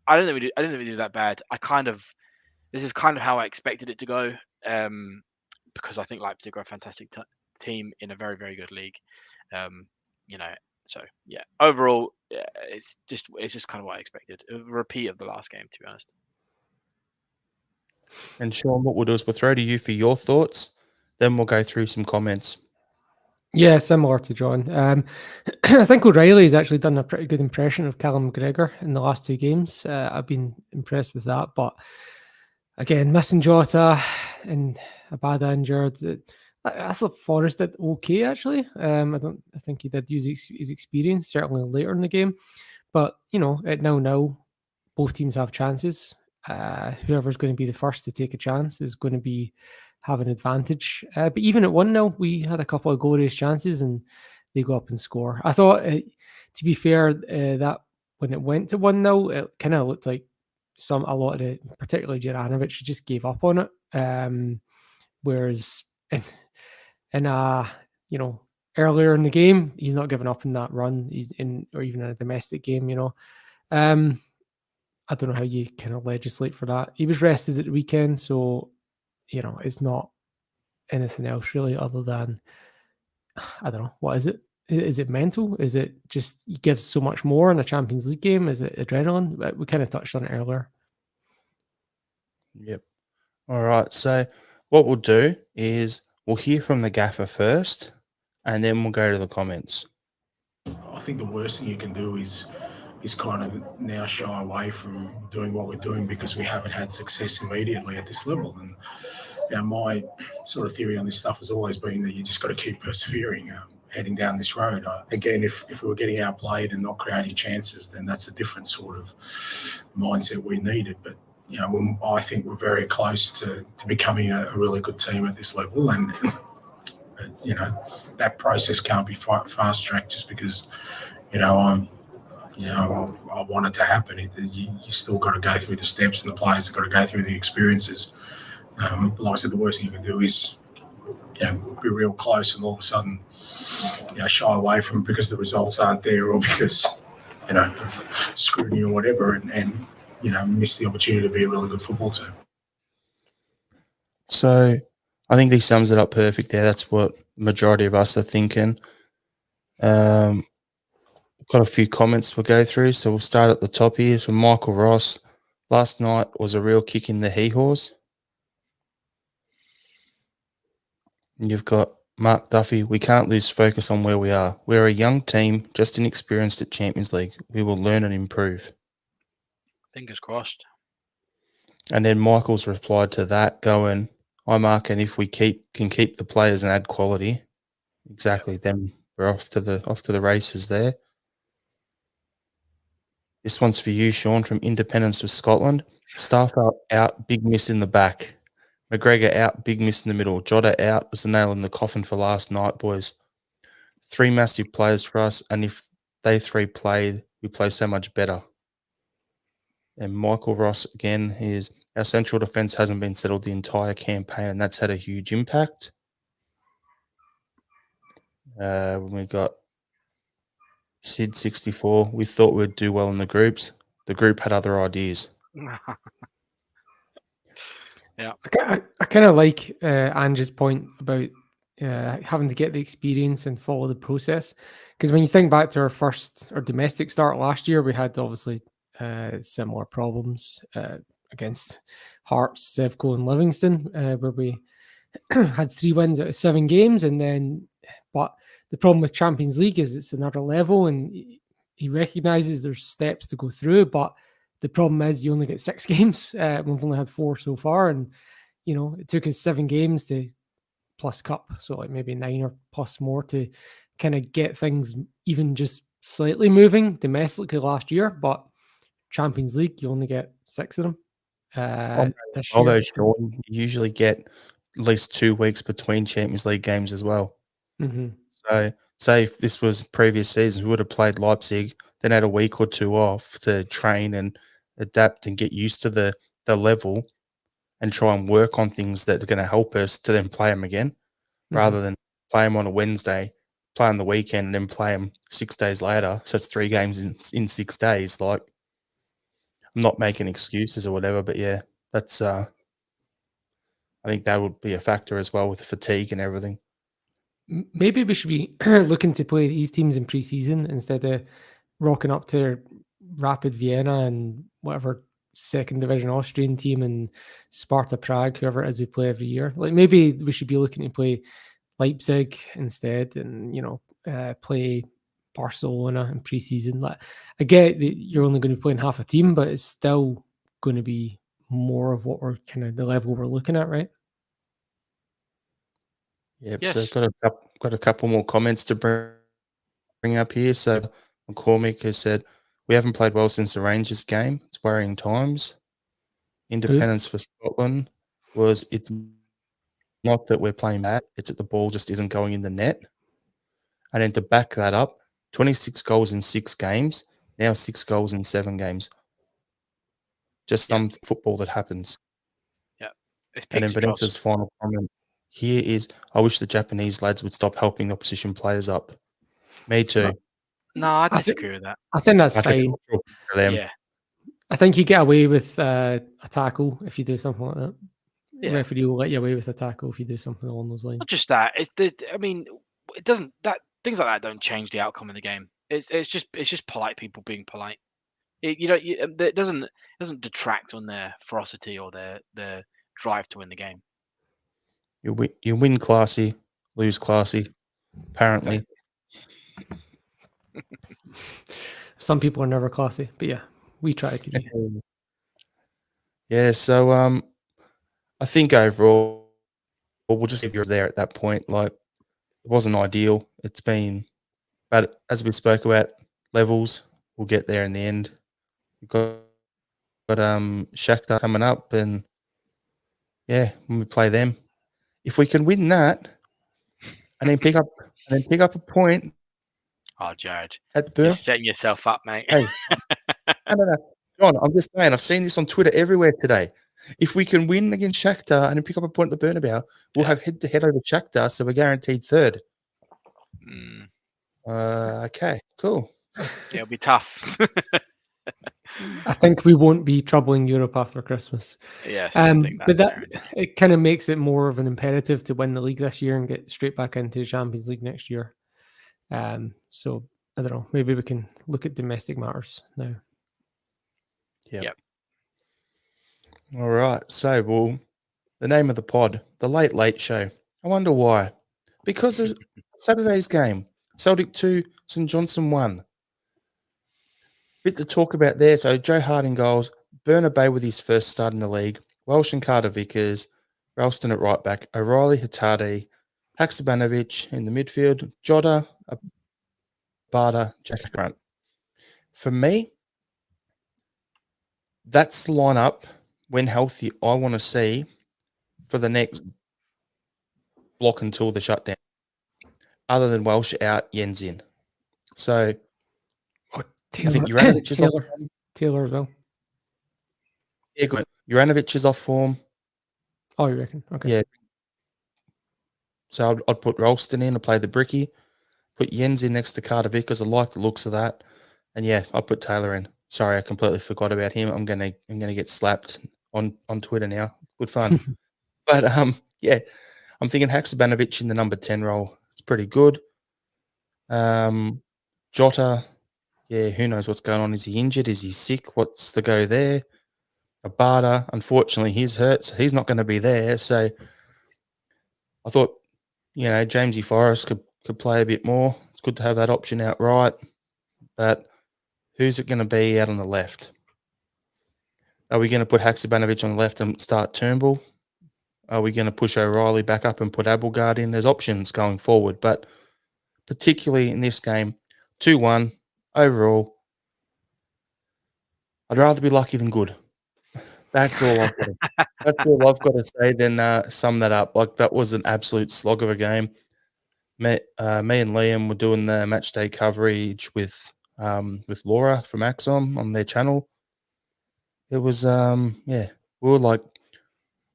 I didn't think we did that bad. This is kind of how I expected it to go. Because I think Leipzig are a fantastic team in a very, very good league. So yeah, overall, it's just kind of what I expected. A repeat of the last game, to be honest. And Sean, what we'll do is we'll throw to you for your thoughts, then we'll go through some comments. Yeah, similar to John. I think O'Reilly's actually done a pretty good impression of Callum McGregor in the last two games. I've been impressed with that. But again, missing Jota and Abada injured. I thought Forrest did okay, actually. I think he did use his experience, certainly later in the game. But, at 0-0, both teams have chances. Whoever's going to be the first to take a chance is going to have an advantage. But even at 1-0, we had a couple of glorious chances and they go up and score. I thought, to be fair, that when it went to 1-0, it kind of looked like a lot of the, particularly Jarrod, just gave up on it. Whereas in earlier in the game, he's not giving up in that run. He's or even in a domestic game, I don't know how you kind of legislate for that. He was rested at the weekend, so it's not anything else really other than, I don't know, what is it? Is it mental? Is it just he gives so much more in a Champions League game? Is it adrenaline? We kind of touched on it earlier. Yep. All right. So what we'll do is we'll hear from the gaffer first, and then we'll go to the comments. I think the worst thing you can do is kind of now shy away from doing what we're doing because we haven't had success immediately at this level. And my sort of theory on this stuff has always been that you just got to keep persevering, heading down this road. Again, if we were getting outplayed and not creating chances, then that's a different sort of mindset we needed. But I think we're very close to becoming a really good team at this level, and that process can't be fast tracked just because I want it to happen. You still got to go through the steps, and the players have got to go through the experiences. Like I said, the worst thing you can do is be real close and all of a sudden shy away from it because the results aren't there or because of scrutiny or whatever, and miss the opportunity to be a really good football team. So I think he sums it up perfect there. That's what the majority of us are thinking. Got a few comments we'll go through, so we'll start at the top here from Michael Ross. Last night was a real kick in the hee-haws. You've got Mark Duffy, we can't lose focus on where we are. We're a young team, just inexperienced at Champions League. We will learn and improve. Fingers crossed. And then Michael's replied to that, going, "I mark, and if we can keep the players and add quality, exactly, then we're off to the races there." This one's for you, Sean, from Independence of Scotland. Starfelt out, big miss in the back. McGregor out, big miss in the middle. Jota out was the nail in the coffin for last night, boys. 3 massive players for us, and if they 3 played, we play so much better. And Michael Ross again is our central defence hasn't been settled the entire campaign, and that's had a huge impact. We got Sid64. We thought we'd do well in the groups. The group had other ideas. I kind of like Ange's point about having to get the experience and follow the process. Because when you think back to our domestic start last year, we had obviously similar problems against Hearts, Sevco, and Livingston, where we had 3 wins out of 7 games. But the problem with Champions League is it's another level, and he recognises there's steps to go through, but the problem is you only get 6 games. We've only had 4 so far, and it took us 7 games to plus cup, so like maybe 9 or plus more to kind of get things even just slightly moving domestically last year. But Champions League, you only get 6 of them this year. Although, Sean, you usually get at least 2 weeks between Champions League games as well. Mm-hmm. So, say if this was previous seasons, we would have played Leipzig, then had a week or 2 off to train and adapt and get used to the level and try and work on things that are going to help us to then play them again, rather than play them on a Wednesday, play on the weekend, and then play them 6 days later. So it's 3 games in 6 days. Like, I'm not making excuses or whatever, but yeah, that's I think that would be a factor as well with the fatigue and everything. Maybe we should be looking to play these teams in pre-season instead of rocking up to Rapid Vienna and whatever second division Austrian team and Sparta Prague, whoever it is we play every year. Like, maybe we should be looking to play Leipzig instead, and play Barcelona in pre-season. Like, I get that you're only going to be playing half a team, but it's still going to be more of what we're kind of the level we're looking at, right? Yep. Yes. So got a couple more comments to bring up here. So McCormick has said, "We haven't played well since the Rangers game. It's worrying times." Independence for Scotland was, "It's not that we're playing bad, it's that the ball just isn't going in the net." And then to back that up, 26 goals in 6 games, now 6 goals in 7 games. Just some football that happens. Yeah. It's And then peaks and troughs. Vanessa's final comment here is, "I wish the Japanese lads would stop helping opposition players up." Me too. No, I disagree with that. I think that's That's a fine. cultural thing for them. Yeah. I think you get away with a tackle if you do something like that. Yeah. Referee will let you away with a tackle if you do something along those lines. Not just that. I mean, it doesn't. Things like that don't change the outcome of the game. It's just polite people being polite. It doesn't detract on their ferocity or their drive to win the game. You win classy, lose classy, apparently. Some people are never classy, but yeah, we try to be. Yeah, so I think overall we'll just leave you there at that point. Like, it wasn't ideal. It's been, but as we spoke about, levels, we'll get there in the end. We've got Shakhtar coming up, and yeah, when we play them, if we can win that and then pick up a point Oh, Jarrod, at you're Burn. setting yourself up, mate. Hey, no. John, I'm just saying, I've seen this on Twitter everywhere today. If we can win against Shakhtar and then pick up a point at the Bernabeu, we'll have head-to-head over Shakhtar, so we're guaranteed third. Okay, cool. It'll be tough. I think we won't be troubling Europe after Christmas. Yeah, but it kind of makes it more of an imperative to win the league this year and get straight back into the Champions League next year. So I don't know. Maybe we can look at domestic matters now. Yep. All right. So, the name of the pod, The Late Late Show. I wonder why. because of Saturday's game. Celtic 2, St Johnstone 1. Bit to talk about there. So Joe Harding goals, Burnaby with his first start in the league, Welsh and Carter Vickers, Ralston at right back, O'Reilly, Hattadi, Haksabanovic in the midfield, Jota, Abada, Jack Grant. For me, that's the lineup, when healthy, I want to see for the next block until the shutdown. Other than Welsh out, Jens in. So I think Juranovic is off. Taylor as well. Yeah, good. Juranovic is off form. Oh, you reckon? Okay. Yeah. So I'd put Ralston in to play the bricky, put Jens in next to Carter Vickers. I like the looks of that. And yeah, I'll put Taylor in. Sorry, I completely forgot about him. I'm gonna get slapped on Twitter now. Good fun. But yeah, I'm thinking Haksabanovic in the number 10 role. It's pretty good. Jota, yeah, who knows what's going on? Is he injured? Is he sick? What's the go there? Abada, unfortunately, he's hurt, so he's not going to be there. So I thought, Jamesy Forrest could play a bit more. It's good to have that option outright. But who's it going to be out on the left? Are we going to put Haksabanovic on the left and start Turnbull? Are we going to push O'Reilly back up and put Abelgard in? There's options going forward, but particularly in this game, 2-1 overall, I'd rather be lucky than good. That's all I've got to say. Then sum that up. Like, that was an absolute slog of a game. Me and Liam were doing the match day coverage with Laura from Axon on their channel. It was we were like,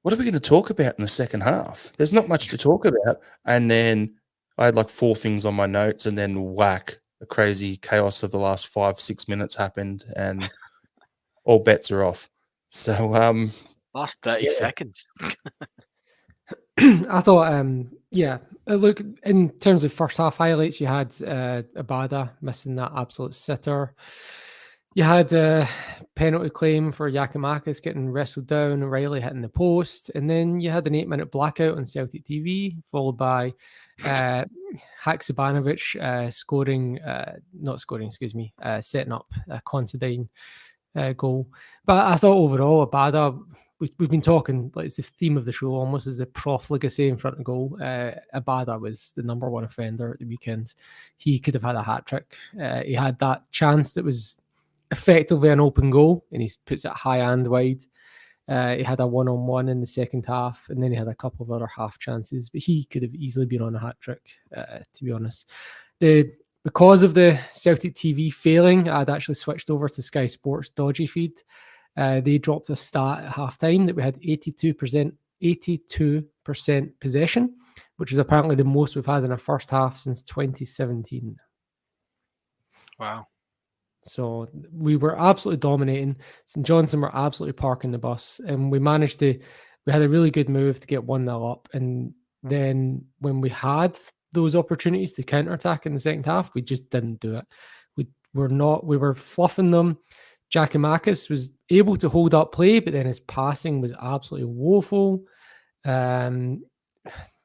what are we going to talk about in the second half? There's not much to talk about. And then I had like 4 things on my notes, and then whack, the crazy chaos of the last 5-6 minutes happened, and all bets are off. So last 30 seconds. I thought, look, in terms of first half highlights, you had Abada missing that absolute sitter. You had a penalty claim for Yakimakis getting wrestled down, O'Reilly hitting the post, and then you had an 8-minute blackout on Celtic TV, followed by Haksabanovic setting up a Considine goal. But I thought overall, Abada, we've been talking, like, it's the theme of the show almost, is the profligacy in front of goal. Abada was the number 1 offender at the weekend. He could have had a hat-trick. He had that chance that was effectively an open goal, and he puts it high and wide. He had a 1-on-1 in the second half, and then he had a couple of other half chances, but he could have easily been on a hat-trick, to be honest. Because of the Celtic TV failing, I'd actually switched over to Sky Sports' dodgy feed. They dropped a stat at halftime that we had 82% possession, which is apparently the most we've had in a first half since 2017. Wow. So we were absolutely dominating. St Johnstone were absolutely parking the bus, and we had a really good move to get 1-0 up. And then when we had those opportunities to counterattack in the second half, we just didn't do it. We were fluffing them. Giakoumakis was able to hold up play, but then his passing was absolutely woeful. There's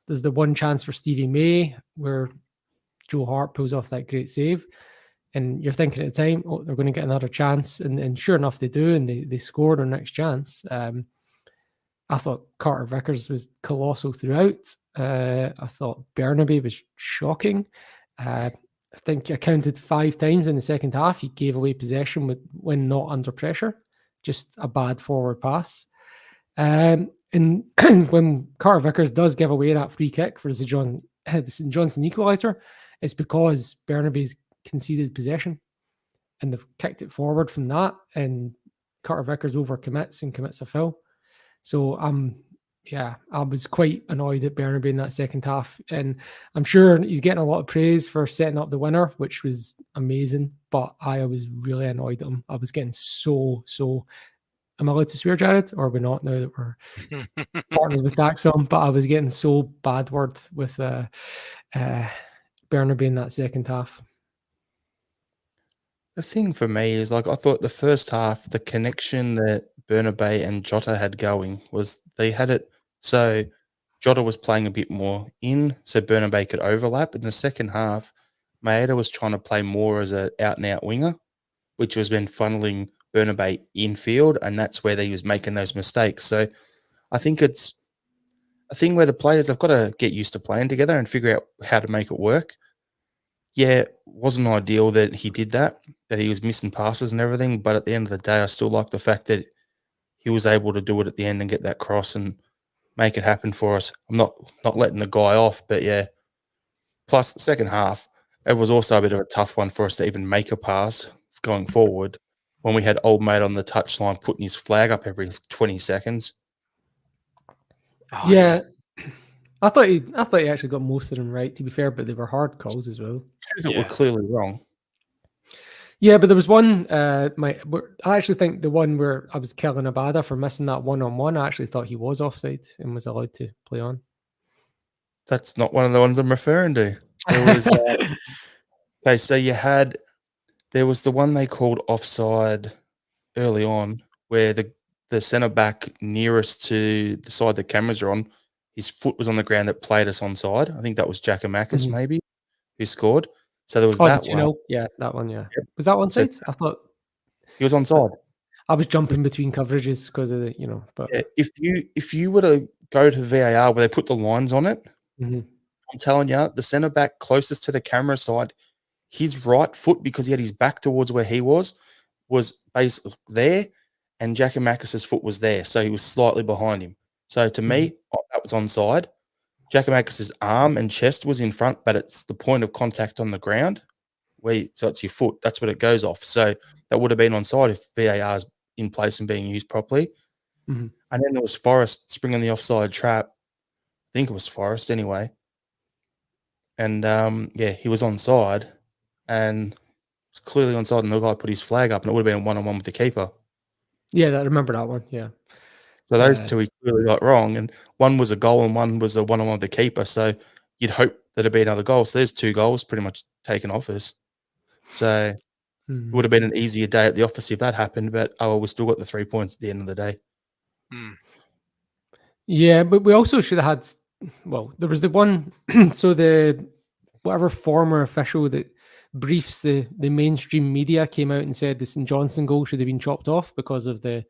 the one chance for Stevie May where Joe Hart pulls off that great save. And you're thinking at the time, oh, they're going to get another chance. And sure enough, they do, and they scored their next chance. I thought Carter Vickers was colossal throughout. I thought Burnaby was shocking. I think I counted 5 times in the second half he gave away possession when not under pressure. Just a bad forward pass. And when Carter Vickers does give away that free kick for the St Johnstone equaliser, it's because Burnaby's conceded possession, and they've kicked it forward from that, and Carter Vickers overcommits and commits a foul. So I was quite annoyed at Burnaby in that second half, and I'm sure he's getting a lot of praise for setting up the winner, which was amazing, but I was really annoyed at him. I was getting so am I allowed to swear, Jarrod, or are we not, now that we're partners with Daxon? But I was getting so bad word with Burnaby in that second half. The thing for me is, like, I thought the first half, the connection that Burnaby and Jota had going was they had it. So Jota was playing a bit more in, so Bernabei could overlap. In the second half, Maeda was trying to play more as an out-and-out winger, which was then funneling Bernabei infield, and that's where he was making those mistakes. So I think it's a thing where the players have got to get used to playing together and figure out how to make it work. Yeah, it wasn't ideal that he did that he was missing passes and everything, but at the end of the day, I still like the fact that he was able to do it at the end and get that cross and make it happen for us. I'm not letting the guy off, but yeah. Plus, the second half, it was also a bit of a tough one for us to even make a pass going forward when we had old mate on the touchline putting his flag up every 20 seconds. Oh, yeah. I thought he actually got most of them right, to be fair, but they were hard calls as well. Two that were Yeah. clearly wrong. Yeah, but there was one. I actually think the one where I was killing Abada for missing that one-on-one. I actually thought he was offside and was allowed to play on. That's not one of the ones I'm referring to. There was okay, so there was the one they called offside early on where the centre back nearest to the side the cameras are on, his foot was on the ground that played us onside. I think that was Giakoumakis maybe who scored. So there was Oh, that the one. 2-0. Yeah, that one. Yeah, Yep. was that one So- side? I thought He was onside. I was jumping between coverages because of the, but Yeah, if you were to go to VAR where they put the lines on it, Mhm. I'm telling you, the centre back closest to the camera side, his right foot, because he had his back towards where he was basically there, and Giakoumakis' foot was there, so he was slightly behind him. So to me, that was onside. Giakoumakis' arm and chest was in front, but it's the point of contact on the ground, so it's your foot. That's what it goes off. So that would have been onside if VAR is in place and being used properly. Mhm. And then there was Forrest springing the offside trap. I think it was Forrest anyway. And he was onside, and was clearly onside, and the guy put his flag up, and it would have been a one-on-one with the keeper. Yeah, I remember that one. Yeah. So those two he clearly got wrong, and one was a goal and one was a one-on-one with the keeper. So you'd hope that it'd be another goal. So there's 2 goals pretty much taken off us. So it would have been an easier day at the office if that happened, but we still got the 3 points at the end of the day. Yeah, but we also should have had. Well, there was the one. So the whatever former official that briefs the mainstream media came out and said the St Johnstone goal should have been chopped off because of the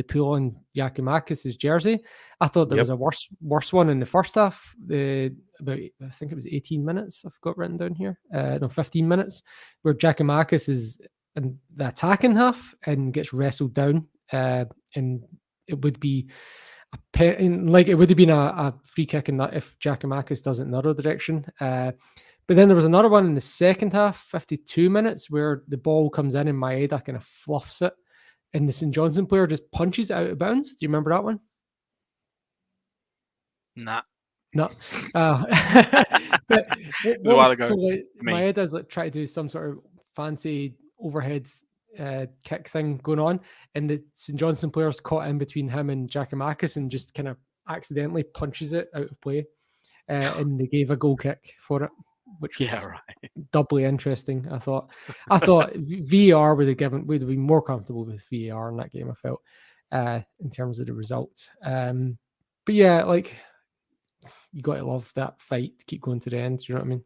pull on Giakoumakis' jersey. I thought there was a worse one in the first half. About I think it was 18 minutes. I've got written down here. No, 15 minutes, where Giakoumakis is in the attacking half and gets wrestled down, and it would be it would have been a free kick in that if Giakoumakis does it in the other direction. But then there was another one in the second half, 52 minutes, where the ball comes in and Maeda kind of fluffs it, and the St Johnstone player just punches it out of bounds. Do you remember that one? Nah. No. But a while ago. so Maeda's try to do some sort of fancy overhead kick thing going on, and the St Johnstone player's caught in between him and Giakoumakis and just kind of accidentally punches it out of play, and they gave a goal kick for it, which was doubly interesting. I thought VAR would have been more comfortable with VAR in that game, I felt, in terms of the results. But yeah, you got to love that fight to keep going to the end. Do you know what I mean?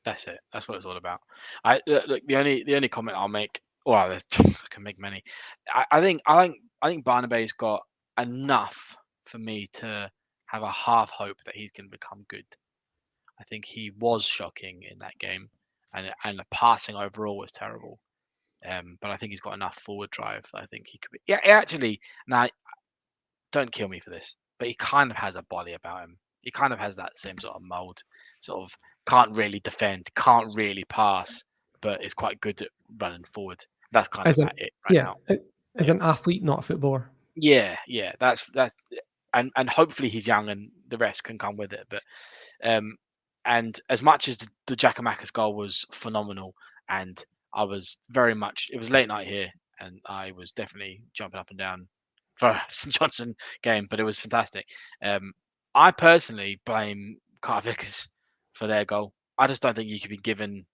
That's it. That's what it's all about. Look, the only comment I'll make. Well, I can make many. I think Barnaby's got enough for me to have a half hope that he's going to become good. I think he was shocking in that game, and the passing overall was terrible. But I think he's got enough forward drive that I think he could be. Yeah, actually, now don't kill me for this, but he kind of has a body about him. He kind of has that same sort of mold, sort of can't really defend, can't really pass, but is quite good at running forward. That's kind of it now. As an athlete, not a footballer. Yeah, that's and hopefully he's young and the rest can come with it. But and as much as the Giakoumakis goal was phenomenal, and I was it was late night here, and I was definitely jumping up and down for a St Johnstone game, but it was fantastic. I personally blame Carter Vickers for their goal. I just don't think you can be given.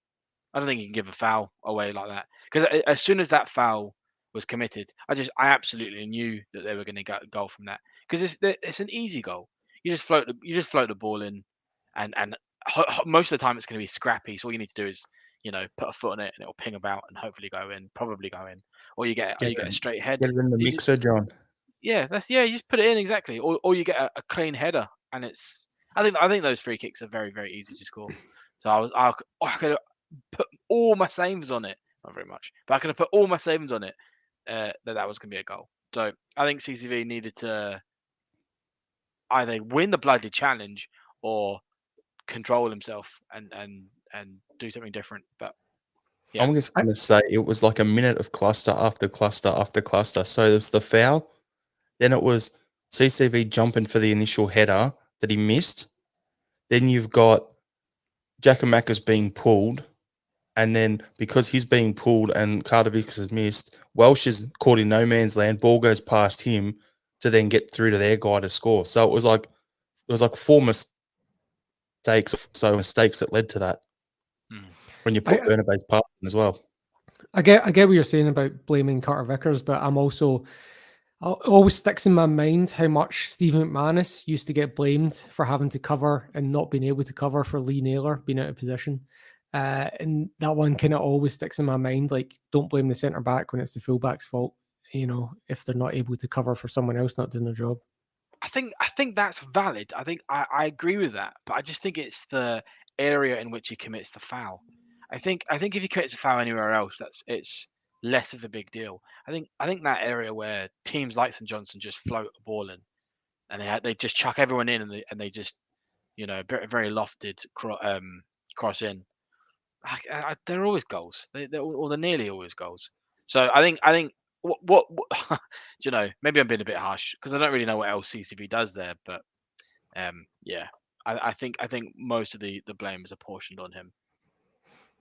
I don't think you can give a foul away like that, because as soon as that foul was committed, I absolutely knew that they were going to get a goal from that, because it's an easy goal. you just float the ball in, and most of the time it's going to be scrappy. So all you need to do is put a foot on it and it'll ping about and hopefully go in, probably go in, or you get a straight head. Get it in the mixer, John. You just put it in exactly, or you get a clean header, and it's. I think those free kicks are very, very easy to score. So I could put all my savings on it, not very much, but I could have put all my savings on it that was going to be a goal. So I think CCV needed to either win the bloody challenge or control himself and do something different. But yeah, I'm just going to say it was like a minute of cluster after cluster after cluster. So there was the foul, then it was CCV jumping for the initial header that he missed. Then you've got Giacomakis being pulled, and then because he's being pulled and Kardovic has missed, Welsh is caught in no man's land. Ball goes past him to then get through to their guy to score. So it was like 4 mistakes. So mistakes that led to that. When you put Bernabé's past him as well. I get what you're saying about blaming Carter Vickers, but it always sticks in my mind how much Stephen McManus used to get blamed for having to cover and not being able to cover for Lee Naylor being out of position. And that one kind of always sticks in my mind. Like, don't blame the centre back when it's the fullback's fault, if they're not able to cover for someone else not doing their job. I think that's valid. I think I agree with that, but I just think it's the area in which he commits the foul. I think if he commits a foul anywhere else, it's less of a big deal. I think that area where teams like St Johnstone just float a ball in, and they just chuck everyone in, and they just very lofted cross in. They're always goals. They're nearly always goals. So I think what maybe I'm being a bit harsh because I don't really know what else CCV does there, but I think most of the blame is apportioned on him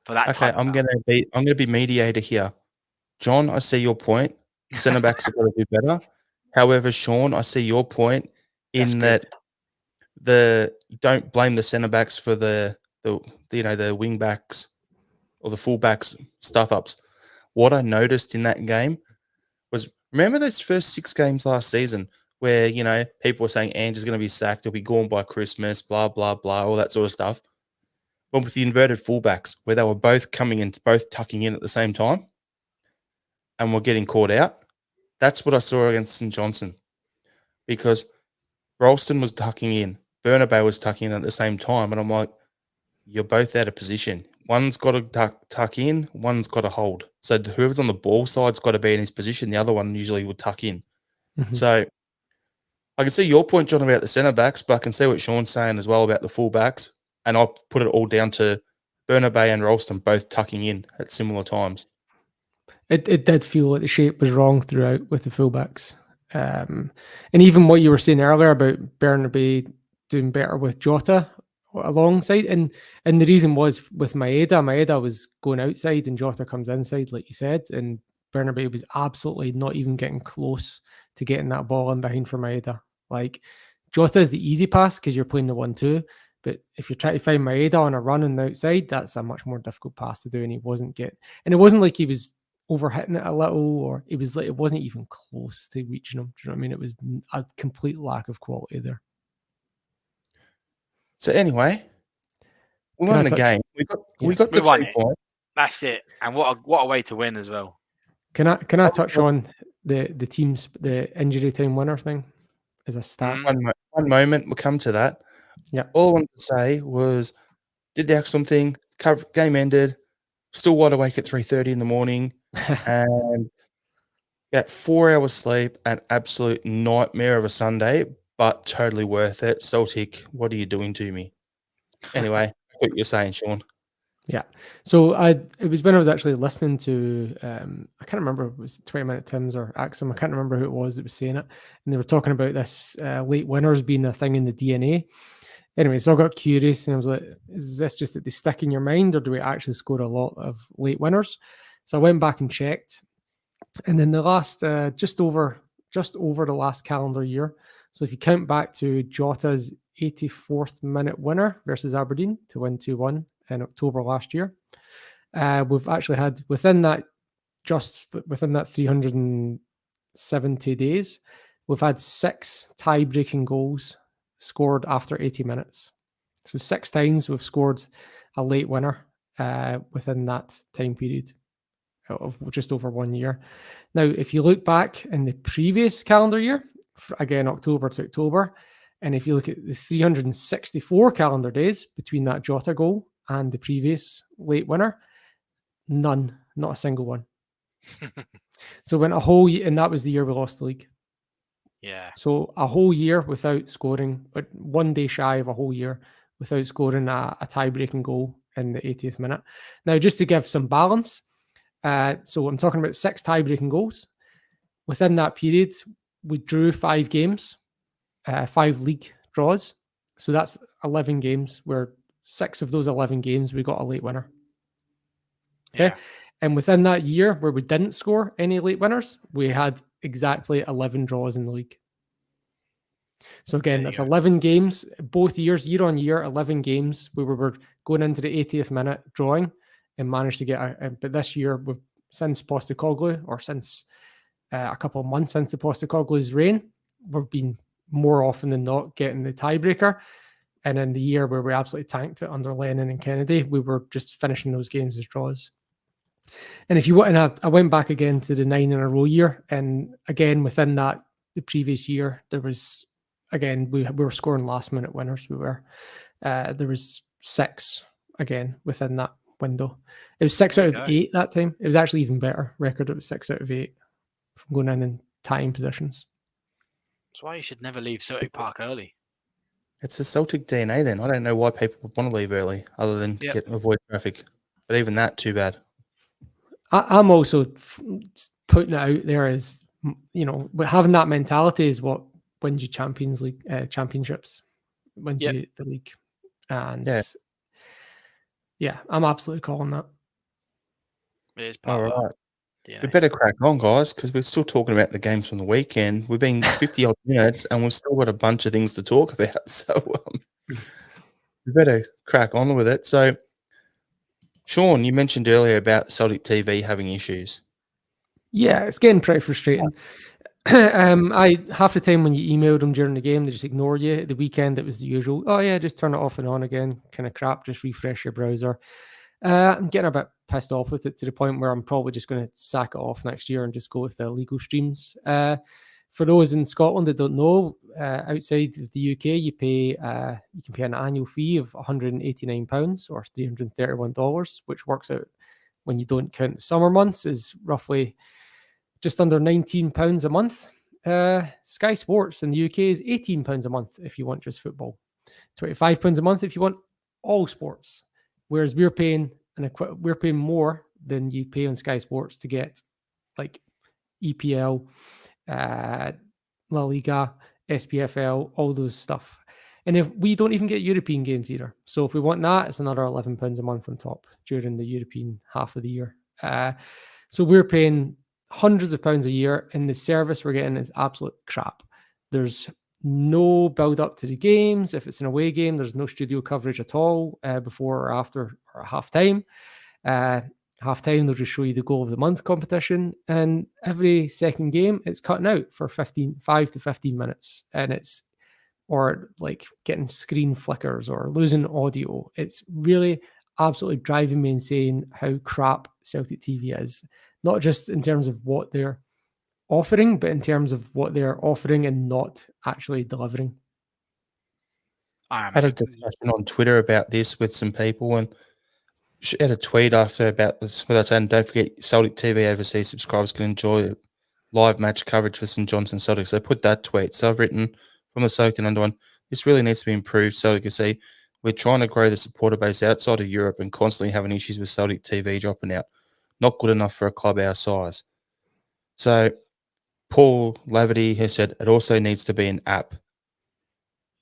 for that. Okay, I'm gonna be mediator here. John, I see your point. Centre backs have got to do better. However, Sean, I see your point in that don't blame the centre backs for the wing backs or the full backs stuff ups. What I noticed in that game was, remember those first 6 games last season where people were saying Ange is going to be sacked, he'll be gone by Christmas, blah blah blah, all that sort of stuff. But with the inverted fullbacks, where they were both coming in, both tucking in at the same time, and were getting caught out, that's what I saw against St Johnstone, because Ralston was tucking in, Bernabé was tucking in at the same time, and I'm like, you're both out of position. One's got to tuck in, one's got to hold. So whoever's on the ball side's got to be in his position. The other one usually would tuck in. Mm-hmm. So I can see your point, John, about the centre backs, but I can see what Sean's saying as well about the full backs. And I'll put it all down to Bernabé and Ralston both tucking in at similar times. It did feel like the shape was wrong throughout with the fullbacks. And even what you were saying earlier about Bernabé doing better with Jota alongside, and the reason was with Maeda was going outside and Jota comes inside, like you said, and Bernabé was absolutely not even getting close to getting that ball in behind for Maeda. Like, Jota is the easy pass because you're playing the 1-2, but if you're trying to find Maeda on a run on the outside, that's a much more difficult pass to do, and he wasn't getting. And it wasn't like he was overhitting it a little, or it wasn't even close to reaching him. Do you know what I mean? It was a complete lack of quality there. So anyway, we won the game. We got the 3 points. That's it. And what a way to win as well. Can I touch on the team's the injury time winner thing as a stat? One moment, we'll come to that. Yeah. All I wanted to say was, did the excellent thing. Game ended. Still wide awake at 3:30 in the morning, and 4 hours sleep. An absolute nightmare of a Sunday, but totally worth it. Celtic, what are you doing to me? Anyway, what you're saying, Sean? Yeah. So it was when I was actually listening to I can't remember if it was 20 Minute Tims or Axum. I can't remember who it was that was saying it, and they were talking about this late winners being a thing in the DNA. Anyway, so I got curious and I was like, is this just that they stick in your mind, or do we actually score a lot of late winners? So I went back and checked, and then the last just over the last calendar year. So if you count back to Jota's 84th minute winner versus Aberdeen to win 2-1 in October last year, we've actually had within that 370 days, we've had 6 tie-breaking goals scored after 80 minutes. So 6 times we've scored a late winner within that time period of just over 1 year. Now, if you look back in the previous calendar year, again, October to October, and if you look at the 364 calendar days between that Jota goal and the previous late winner, none, not a single one. So went a whole year, and that was the year we lost the league. Yeah. So a whole year without scoring, but 1 day shy of a whole year without scoring a tie-breaking goal in the 80th minute. Now, just to give some balance, so I'm talking about 6 tie-breaking goals. Within that period, we drew 5 games, 5 league draws. So that's 11 games, where 6 of those 11 games, we got a late winner. Okay. Yeah. And within that year where we didn't score any late winners, we had exactly 11 draws in the league. So again, that's 11 games, both years, year on year, 11 games where we were going into the 80th minute drawing and managed to get but this year, we've since Postecoglou, or since a couple of months into Postecoglou's reign, we've been more often than not getting the tiebreaker. And in the year where we absolutely tanked it under Lennon and Kennedy, we were just finishing those games as draws. And if you want, and I went back again to the 9 in a row year, and again within that, the previous year, there was, again, we were scoring last minute winners. We were there was 6 again within that window. It was 6 out of 8 that time. It was actually even better record. It was 6 out of 8 from going in and tying positions. That's why you should never leave Celtic Park early. It's the Celtic DNA then. I don't know why people would want to leave early other than to avoid traffic. But even that, too bad. I'm also putting it out there as, you know, but having that mentality is what wins you Champions League championships, wins you the league. And yeah, I'm absolutely calling that. It is part All of right. DNA. We better crack on, guys, because we're still talking about the games from the weekend. We've been 50 odd minutes and we've still got a bunch of things to talk about. So we better crack on with it. So, Sean, you mentioned earlier about Celtic TV having issues. Yeah, it's getting pretty frustrating. I half the time when you emailed them during the game, they just ignore you. At the weekend, it was the usual, oh yeah, just turn it off and on again, kind of crap, just refresh your browser. I'm getting a bit pissed off with it, to the point where I'm probably just going to sack it off next year and just go with the legal streams. For those in Scotland that don't know, outside of the UK, you can pay an annual fee of £189 or $331, which works out, when you don't count the summer months, is roughly just under £19 a month. Sky Sports in the UK is £18 a month if you want just football, £25 a month if you want all sports. Whereas we're paying more than you pay on Sky Sports to get like EPL, La Liga, SPFL, all those stuff. And if we don't even get European games either. So if we want that, it's another £11 a month on top during the European half of the year. So we're paying hundreds of pounds a year, and the service we're getting is absolute crap. There's no build up to the games. If it's an away game, there's no studio coverage at all before or after or half time. Half time, they'll just show you the goal of the month competition, and every second game it's cutting out for 5 to 15 minutes, and it's, or like getting screen flickers or losing audio. It's really absolutely driving me insane how crap Celtic TV is, not just in terms of what they're offering, but in terms of what they're offering and not actually delivering. I had a discussion on Twitter about this with some people, and she had a tweet after about this with us saying, don't forget Celtic TV overseas subscribers can enjoy live match coverage for St Johnstone Celtic. So they put that tweet. So I've written from the Celtic Down Under one, this really needs to be improved. Celtic FC, we're trying to grow the supporter base outside of Europe and constantly having issues with Celtic TV dropping out. Not good enough for a club our size. So Paul Laverty has said it also needs to be an app.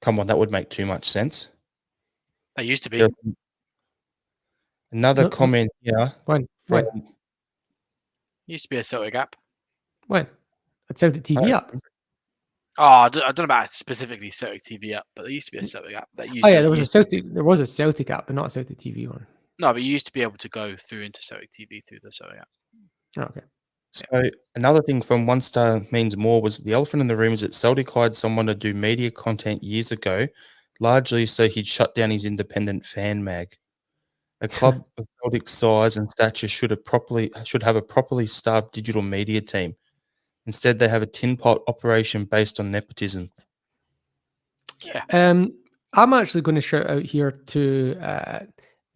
Come on, that would make too much sense. That used to be. Another comment here. When? Used to be a Celtic app. When? A Celtic TV app? Oh, I don't know about specifically Celtic TV app, but there used to be a Celtic app. There was a Celtic app, but not a Celtic TV one. No, but you used to be able to go through into Celtic TV through the Celtic app. Okay. So another thing from One Star Means More was the elephant in the room is that Celtic hired someone to do media content years ago, largely so he'd shut down his independent fan mag. A club of Celtic's size and stature should have a properly staffed digital media team. Instead, they have a tin pot operation based on nepotism. Yeah. I'm actually going to shout out here to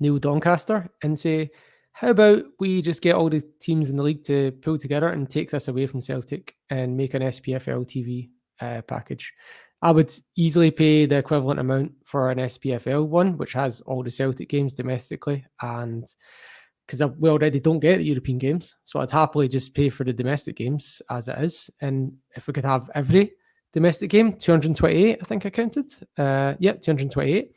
Neil Doncaster and say, how about we just get all the teams in the league to pull together and take this away from Celtic and make an SPFL TV package? I would easily pay the equivalent amount for an SPFL one, which has all the Celtic games domestically, and because we already don't get the European games, so I'd happily just pay for the domestic games as it is. And if we could have every domestic game, 228, I think I counted. 228.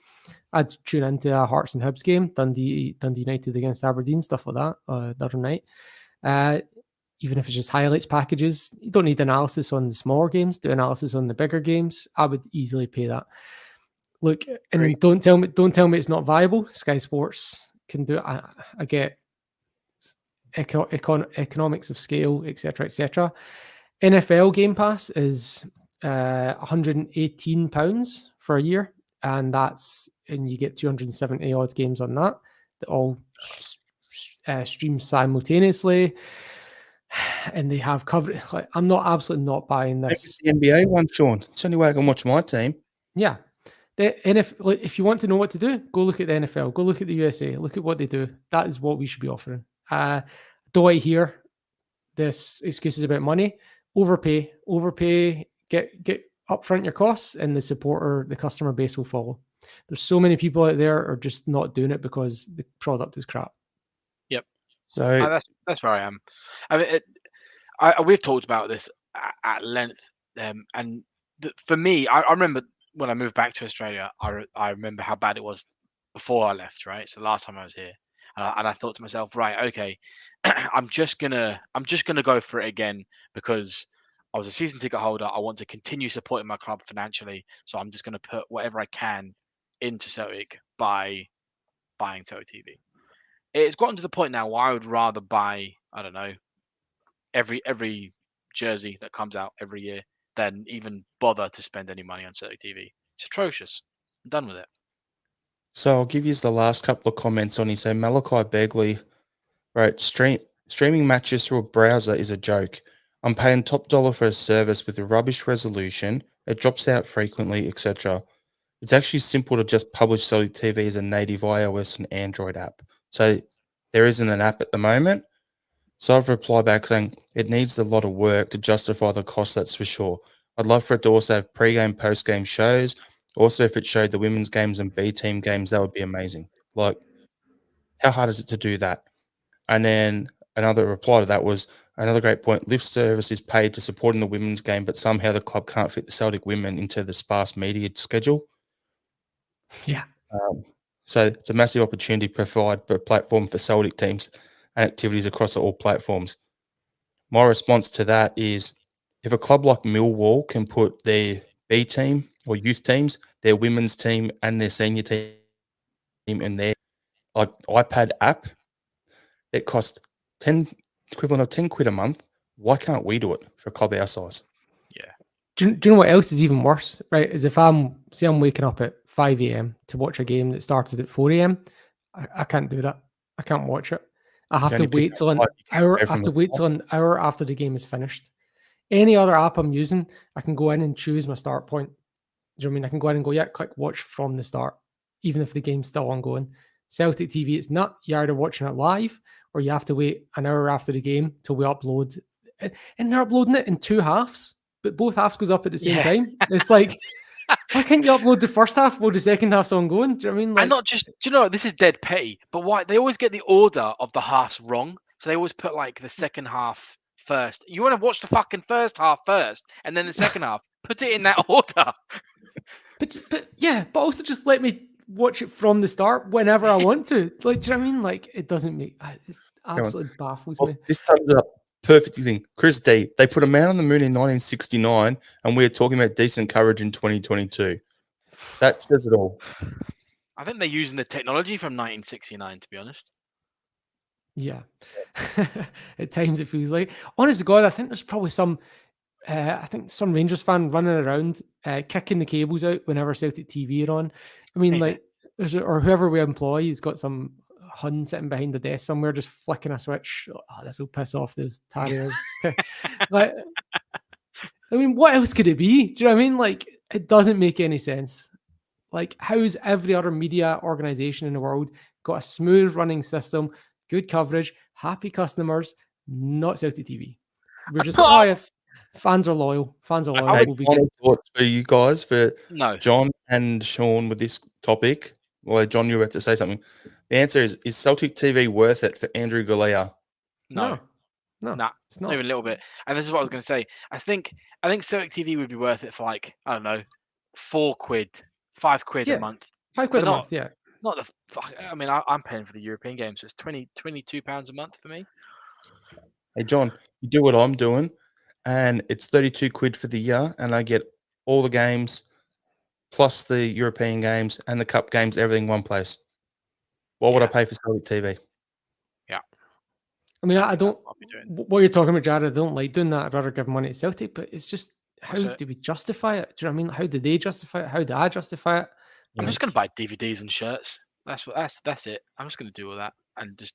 I'd tune into a Hearts and Hibs game, Dundee United against Aberdeen, stuff like that, the other night. Even if it's just highlights packages, you don't need analysis on the smaller games, do analysis on the bigger games. I would easily pay that. Look, and Great. don't tell me it's not viable. Sky Sports can do it. I get economics of scale, etc., etc. NFL Game Pass is £118 for a year, and you get 270 odd games on that all stream simultaneously, and they have coverage. Like, I'm absolutely not buying this. The NBA one, Sean. It's the only way I can watch my team. Yeah. If you want to know what to do, go look at the NFL, go look at the USA, look at what they do. That is what we should be offering. Don't want to hear this excuses about money. Overpay, get upfront your costs, and the customer base will follow. There's so many people out there are just not doing it because the product is crap. Yep. So that's where I am. I mean, we've talked about this at length, and for me, I remember when I moved back to Australia. I remember how bad it was before I left. Right, so last time I was here, and I thought to myself, right, okay, I'm just gonna go for it again because I was a season ticket holder. I want to continue supporting my club financially, so I'm just gonna put whatever I can into Celtic by buying Celtic TV. It's gotten to the point now where I would rather buy, I don't know, every jersey that comes out every year than even bother to spend any money on Celtic TV. It's atrocious. I'm done with it. So I'll give you the last couple of comments on here. So Malachi Begley wrote, streaming matches through a browser is a joke. I'm paying top dollar for a service with a rubbish resolution. It drops out frequently, etc. It's actually simple to just publish Celtic TV as a native iOS and Android app. So there isn't an app at the moment. So I've replied back saying it needs a lot of work to justify the cost, that's for sure. I'd love for it to also have pre-game, post-game shows. Also, if it showed the women's games and B team games, that would be amazing. Like, how hard is it to do that? And then another reply to that was another great point. Lift service is paid to supporting the women's game, but somehow the club can't fit the Celtic women into the sparse media schedule. Yeah. So it's a massive opportunity to provide a platform for Celtic teams and activities across all platforms. My response to that is if a club like Millwall can put their B team or youth teams, their women's team and their senior team in their iPad app, it costs equivalent of 10 quid a month. Why can't we do it for a club our size? Yeah. Do you know what else is even worse, right? Is if I'm waking up at 5 a.m. to watch a game that started at 4 a.m., I can't do that. I can't watch it. I have to wait till an hour. I have to wait till an hour after the game is finished. Any other app I'm using, I can go in and choose my start point. Do you know what I mean? I can go in and go, yeah, click watch from the start, even if the game's still ongoing. Celtic TV, it's not. You're either watching it live or you have to wait an hour after the game till we upload. And they're uploading it in two halves, but both halves goes up at the same time. It's like, why can't you upload the first half while the second half's ongoing? Do you know what I mean? Like, and not just, do you know what, this is dead petty, but why they always get the order of the halves wrong. So they always put like the second half first. You want to watch the fucking first half first, and then the second half. Put it in that order. But also just let me watch it from the start whenever I want to. Like, do you know what I mean? Like, it doesn't make it absolutely baffles me. This sums it up perfectly. Chris D. They put a man on the moon in 1969, and we're talking about decent coverage in 2022. That says it all. I think they're using the technology from 1969, to be honest. Yeah. At times it feels like. Honest to God, I think there's probably some Rangers fan running around kicking the cables out whenever Celtic TV are on. I mean, Yeah. like, or whoever we employ, he's got some Hun sitting behind the desk somewhere just flicking a switch. Oh, this will piss off those Terriers. Like, I mean, what else could it be? Do you know what I mean? Like, it doesn't make any sense. Like, how's every other media organization in the world got a smooth running system, good coverage, happy customers, not Celtic TV? We're just, oh, if fans are loyal, Okay, we'll be final good. thoughts for you guys, for No. John and Sean with this topic. Well, John, you were about to say something. The answer is Celtic TV worth it for Andrew Galea? No. No, it's Not not. even a little bit. And this is what I was going to say. I think Celtic TV would be worth it for, like, I don't know, £4, £5 Yeah, a month. £5 But a month, yeah. Not the fuck. I mean, I'm paying for the European games, so it's £22 a month for me. Hey, John, you do what I'm doing, and it's 32 quid for the year, and I get all the games, plus the European games and the Cup games, everything in one place. What would I Yeah. pay for Celtic TV? I mean, I don't. I'll be doing. What you're talking about, Jarrod, I don't like doing that. I'd rather give money to Celtic, but it's just, how That's it. do we justify it? Do you know what I mean? How do they justify it? How do I justify it? I'm Yeah. just going to buy DVDs and shirts. That's it. I'm just going to do all that and just,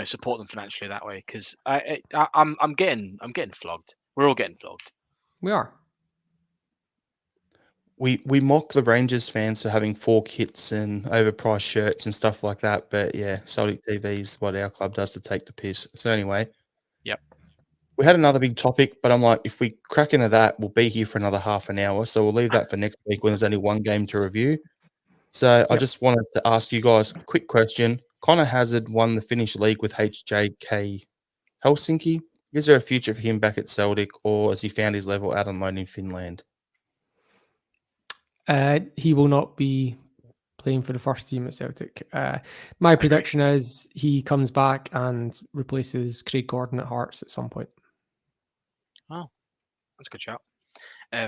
support them financially that way, because I'm getting flogged. We're all getting flogged. We are. We mock the Rangers fans for having 4 kits and overpriced shirts and stuff like that, but yeah, Celtic TV is what our club does to take the piss. So anyway, Yep. we had another big topic, but I'm like, if we crack into that, we'll be here for another half an hour. So we'll leave that for next week when there's only one game to review. So I Yep. just wanted to ask you guys a quick question. Connor Hazard won the Finnish league with HJK Helsinki. Is there a future for him back at Celtic, or has he found his level out on loan in Finland? He will not be playing for the first team at Celtic. My prediction is he comes back and replaces Craig Gordon at Hearts at some point. Oh, that's a good shout. Yeah.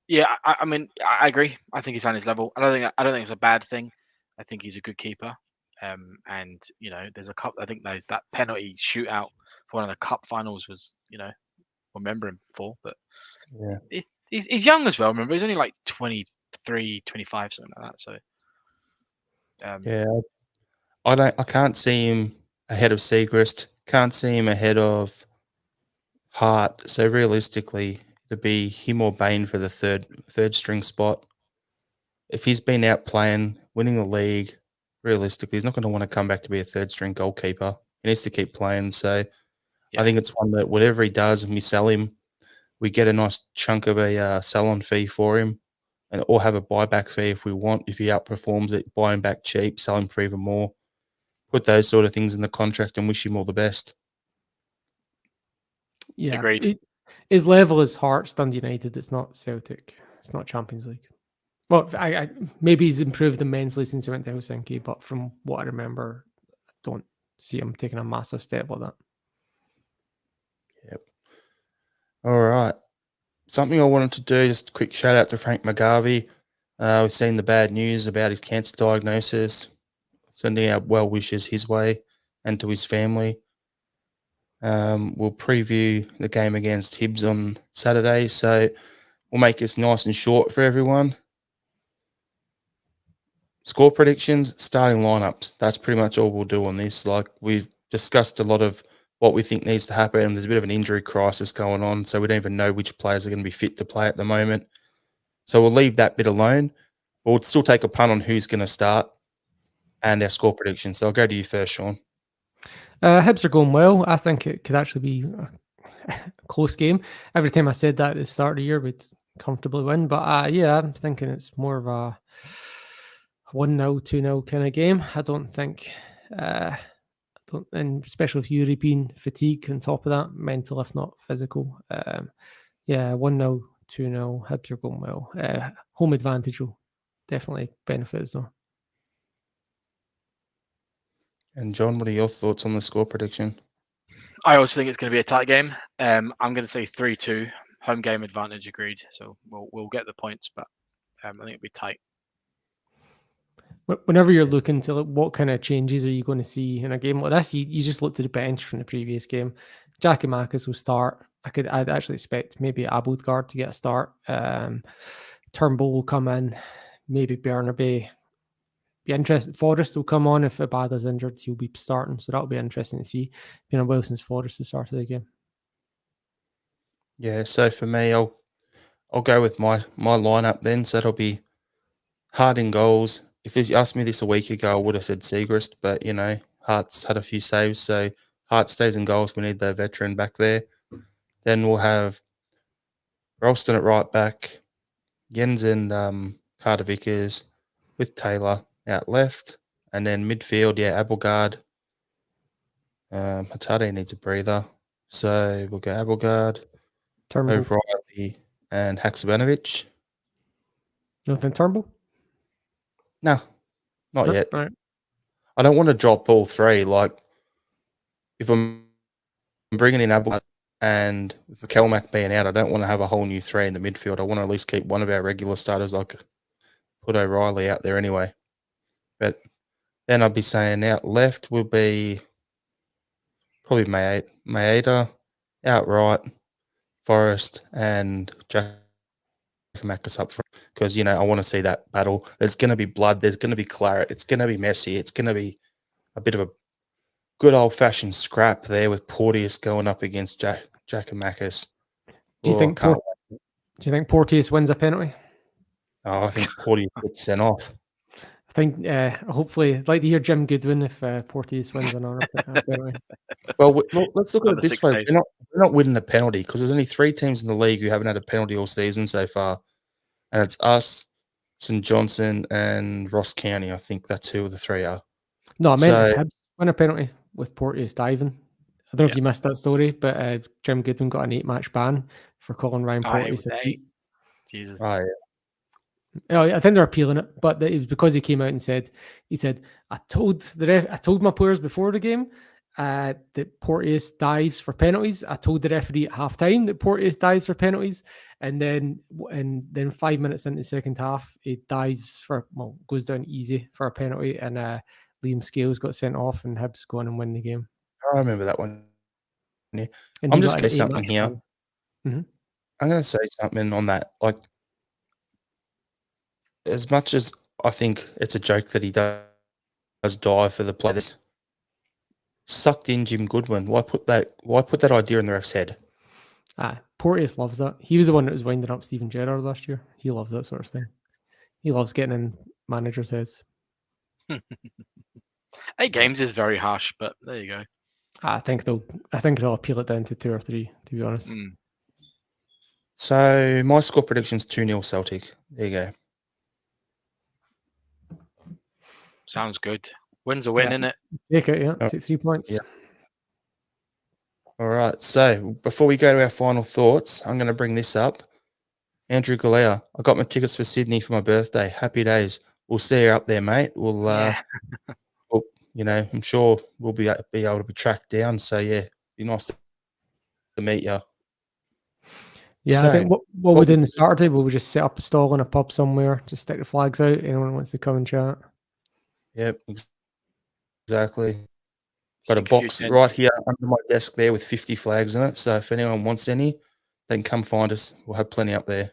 Yeah, I mean, I agree. I think he's on his level. I don't think it's a bad thing. I think he's a good keeper. And there's a couple. I think that penalty shootout for one of the cup finals was, we'll remember him for. But Yeah. he's young as well. Remember, he's only like 23, 25, something like that. So Yeah, I can't see him ahead of Segrist. Can't see him ahead of Hart. So realistically, to be him or Bain for the third string spot. If he's been out playing, winning the league, realistically, he's not going to want to come back to be a third string goalkeeper. He needs to keep playing. So Yeah. I think it's one that whatever he does, and we sell him, we get a nice chunk of a sell-on fee for him, or have a buyback fee if we want. If he outperforms it, buy him back cheap, sell him for even more. Put those sort of things in the contract and wish him all the best. Yeah, Agreed. His level is Hearts, Dundee United. It's not Celtic. It's not Champions League. Well, I maybe he's improved immensely since he went to Helsinki, but from what I remember, I don't see him taking a massive step like that. Yep. All right. Something I wanted to do, just a quick shout out to Frank McGarvey. We've seen the bad news about his cancer diagnosis. Sending our well wishes his way and to his family. We'll preview the game against Hibs on Saturday, so we'll make this nice and short for everyone. Score predictions, starting lineups. That's pretty much all we'll do on this. Like, we've discussed a lot of what we think needs to happen. There's a bit of an injury crisis going on, so we don't even know which players are going to be fit to play at the moment. So we'll leave that bit alone. But we'll still take a punt on who's going to start and our score predictions. So I'll go to you first, Sean. Hibs are going well. I think it could actually be a close game. Every time I said that at the start of the year, we'd comfortably win. But yeah, I'm thinking it's more of a 1-0, 2-0 kind of game. I don't think, and especially with European fatigue on top of that, mental if not physical. Yeah, 1-0, 2-0. Hibs are going well. Home advantage will definitely benefit us though. And John, what are your thoughts on the score prediction? I also think it's going to be a tight game. I'm going to say 3-2. Home game advantage, agreed. So we'll get the points, but I think it'll be tight. Whenever you're looking to what kind of changes are you going to see in a game like this, you just look to the bench from the previous game. Jackie Marcus will start. I'd actually expect maybe Abildgaard to get a start. Turnbull will come in. Maybe Bernabei. Be interested. Forrest will come on if Abada's injured. He'll be starting, so that'll be interesting to see. Been a while since Forrest the start of the game. Yeah, so for me, I'll go with my lineup then. So it'll be Hart in goals. If you asked me this a week ago, I would have said Siegrist, but Hart's had a few saves, so Hart stays in goals. We need the veteran back there. Then we'll have Ralston at right back, Jens and Carter Vickers with Taylor out left, and then midfield, Abelgard. Hatade needs a breather, so we'll go Abelgard, Turnbull. O'Reilly, and Haksabanovic. Nothing Turnbull? No, not No? yet. Right. I don't want to drop all three. Like, if I'm bringing in Abelgard and with Kelmack being out, I don't want to have a whole new three in the midfield. I want to at least keep one of our regular starters, like put O'Reilly out there anyway. But then I'd be saying out left will be probably Maeda, out right, Forrest, and Jack Macus up front. Because, I want to see that battle. There's going to be blood. There's going to be claret. It's going to be messy. It's going to be a bit of a good old-fashioned scrap there with Porteous going up against Giakoumakis. Do you think Porteous wins a penalty? I think Porteous gets sent off. I think hopefully I'd like to hear Jim Goodwin if Porteous wins another penalty. Well, let's look at it this way. We're not winning a penalty because there's only 3 teams in the league who haven't had a penalty all season so far. And it's us, St. Johnson, and Ross County. I think that's who the 3 are. No, I meant if Hibs win a penalty with Porteous diving. I don't know if you missed that story, but Jim Goodwin got an 8-match ban for calling Ryan Porteous a cheat. Jesus. Oh, yeah. I think they're appealing it, but it was because he came out and said, I told my players before the game that Porteous dives for penalties. I told the referee at half time that Porteous dives for penalties, and then 5 minutes into the second half, he goes down easy for a penalty, and Liam Scales got sent off, and Hibs go on and win the game. I remember that one. Yeah. And I'm just going to say something here. Mm-hmm. I'm going to say something on that. Like, as much as I think it's a joke that he does dive for the players, sucked in Jim Goodwin. Why put that idea in the ref's head? Porteous loves that. He was the one that was winding up Steven Gerrard last year. He loves that sort of thing. He loves getting in managers' heads. 8 games is very harsh, but there you go. I think they'll appeal it down to 2 or 3, to be honest. So my score prediction's 2-0 Celtic. There you go. Sounds good. Win's a win, isn't it? Take it, take 3 points. Yeah. All right. So before we go to our final thoughts, I'm going to bring this up. Andrew Galea, I got my tickets for Sydney for my birthday. Happy days. We'll see you up there, mate. We'll, I'm sure we'll be able to be tracked down. So yeah, be nice to meet you. Yeah, so, I think what we'll do on the Saturday, we'll just set up a stall in a pub somewhere, just stick the flags out. Anyone wants to come and chat. Yep, exactly. Got a box right here under my desk there with 50 flags in it. So if anyone wants any, they can come find us. We'll have plenty up there.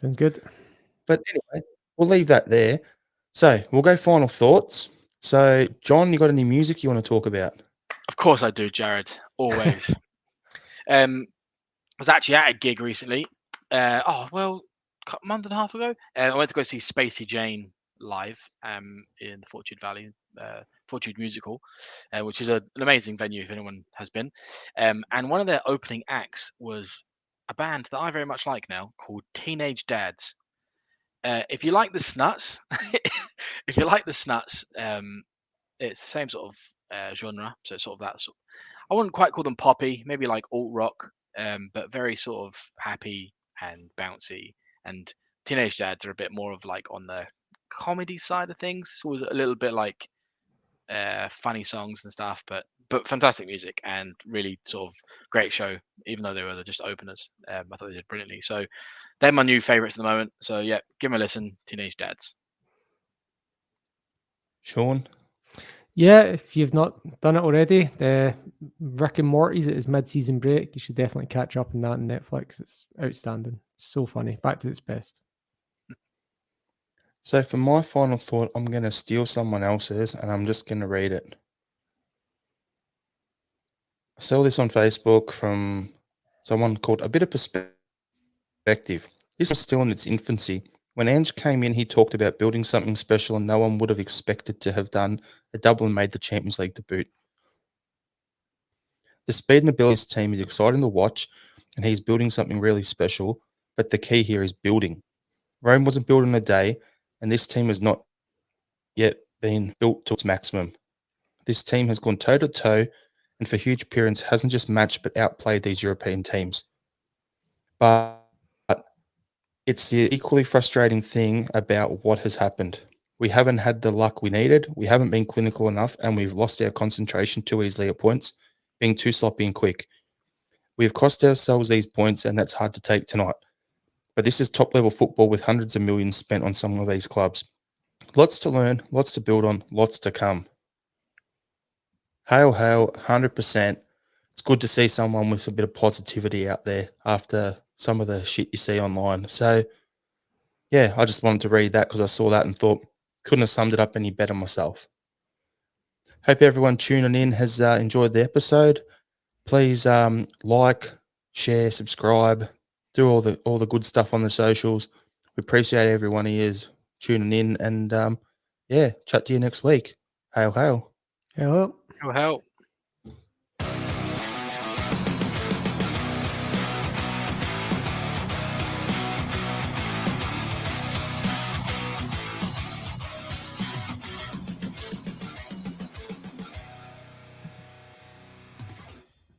Sounds good. But anyway, we'll leave that there. So we'll go final thoughts. So, John, you got any music you want to talk about? Of course I do, Jarrod. Always. I was actually at a gig recently. A month and a half ago. I went to go see Spacey Jane live in the Fortitude Valley, Fortitude Musical, which is an amazing venue if anyone has been. And one of their opening acts was a band that I very much like now called Teenage Dads. If you like the Snuts, it's the same sort of genre. So it's sort of that sort. I wouldn't quite call them poppy, maybe like alt rock, but very sort of happy and bouncy. And Teenage Dads are a bit more of like on the comedy side of things. It's always a little bit like funny songs and stuff, but but fantastic music and really sort of great show, even though they were just openers. I thought they did brilliantly. So they're my new favourites at the moment. So yeah, give them a listen. Teenage Dads. Sean? Yeah, if you've not done it already, the Rick and Morty's at his mid-season break. You should definitely catch up on that on Netflix. It's outstanding. So funny. Back to its best. So for my final thought, I'm going to steal someone else's and I'm just going to read it. I saw this on Facebook from someone called A Bit of Perspective. This was still in its infancy. When Ange came in, he talked about building something special and no one would have expected to have done a double and made the Champions League debut. The speed and ability of his team is exciting to watch and he's building something really special, but the key here is building. Rome wasn't built in a day and this team has not yet been built to its maximum. This team has gone toe to toe and for huge periods hasn't just matched but outplayed these European teams. But it's the equally frustrating thing about what has happened. We haven't had the luck we needed, we haven't been clinical enough, and we've lost our concentration too easily at points, being too sloppy and quick. We've cost ourselves these points, and that's hard to take tonight. But this is top-level football with hundreds of millions spent on some of these clubs. Lots to learn, lots to build on, lots to come. Hail, hail, 100%. It's good to see someone with a bit of positivity out there after some of the shit you see online. So, yeah, I just wanted to read that because I saw that and thought, couldn't have summed it up any better myself. Hope everyone tuning in has enjoyed the episode. Please like, share, subscribe, do all the good stuff on the socials. We appreciate every one of you tuning in and, yeah, chat to you next week. Hail, hail. Hello.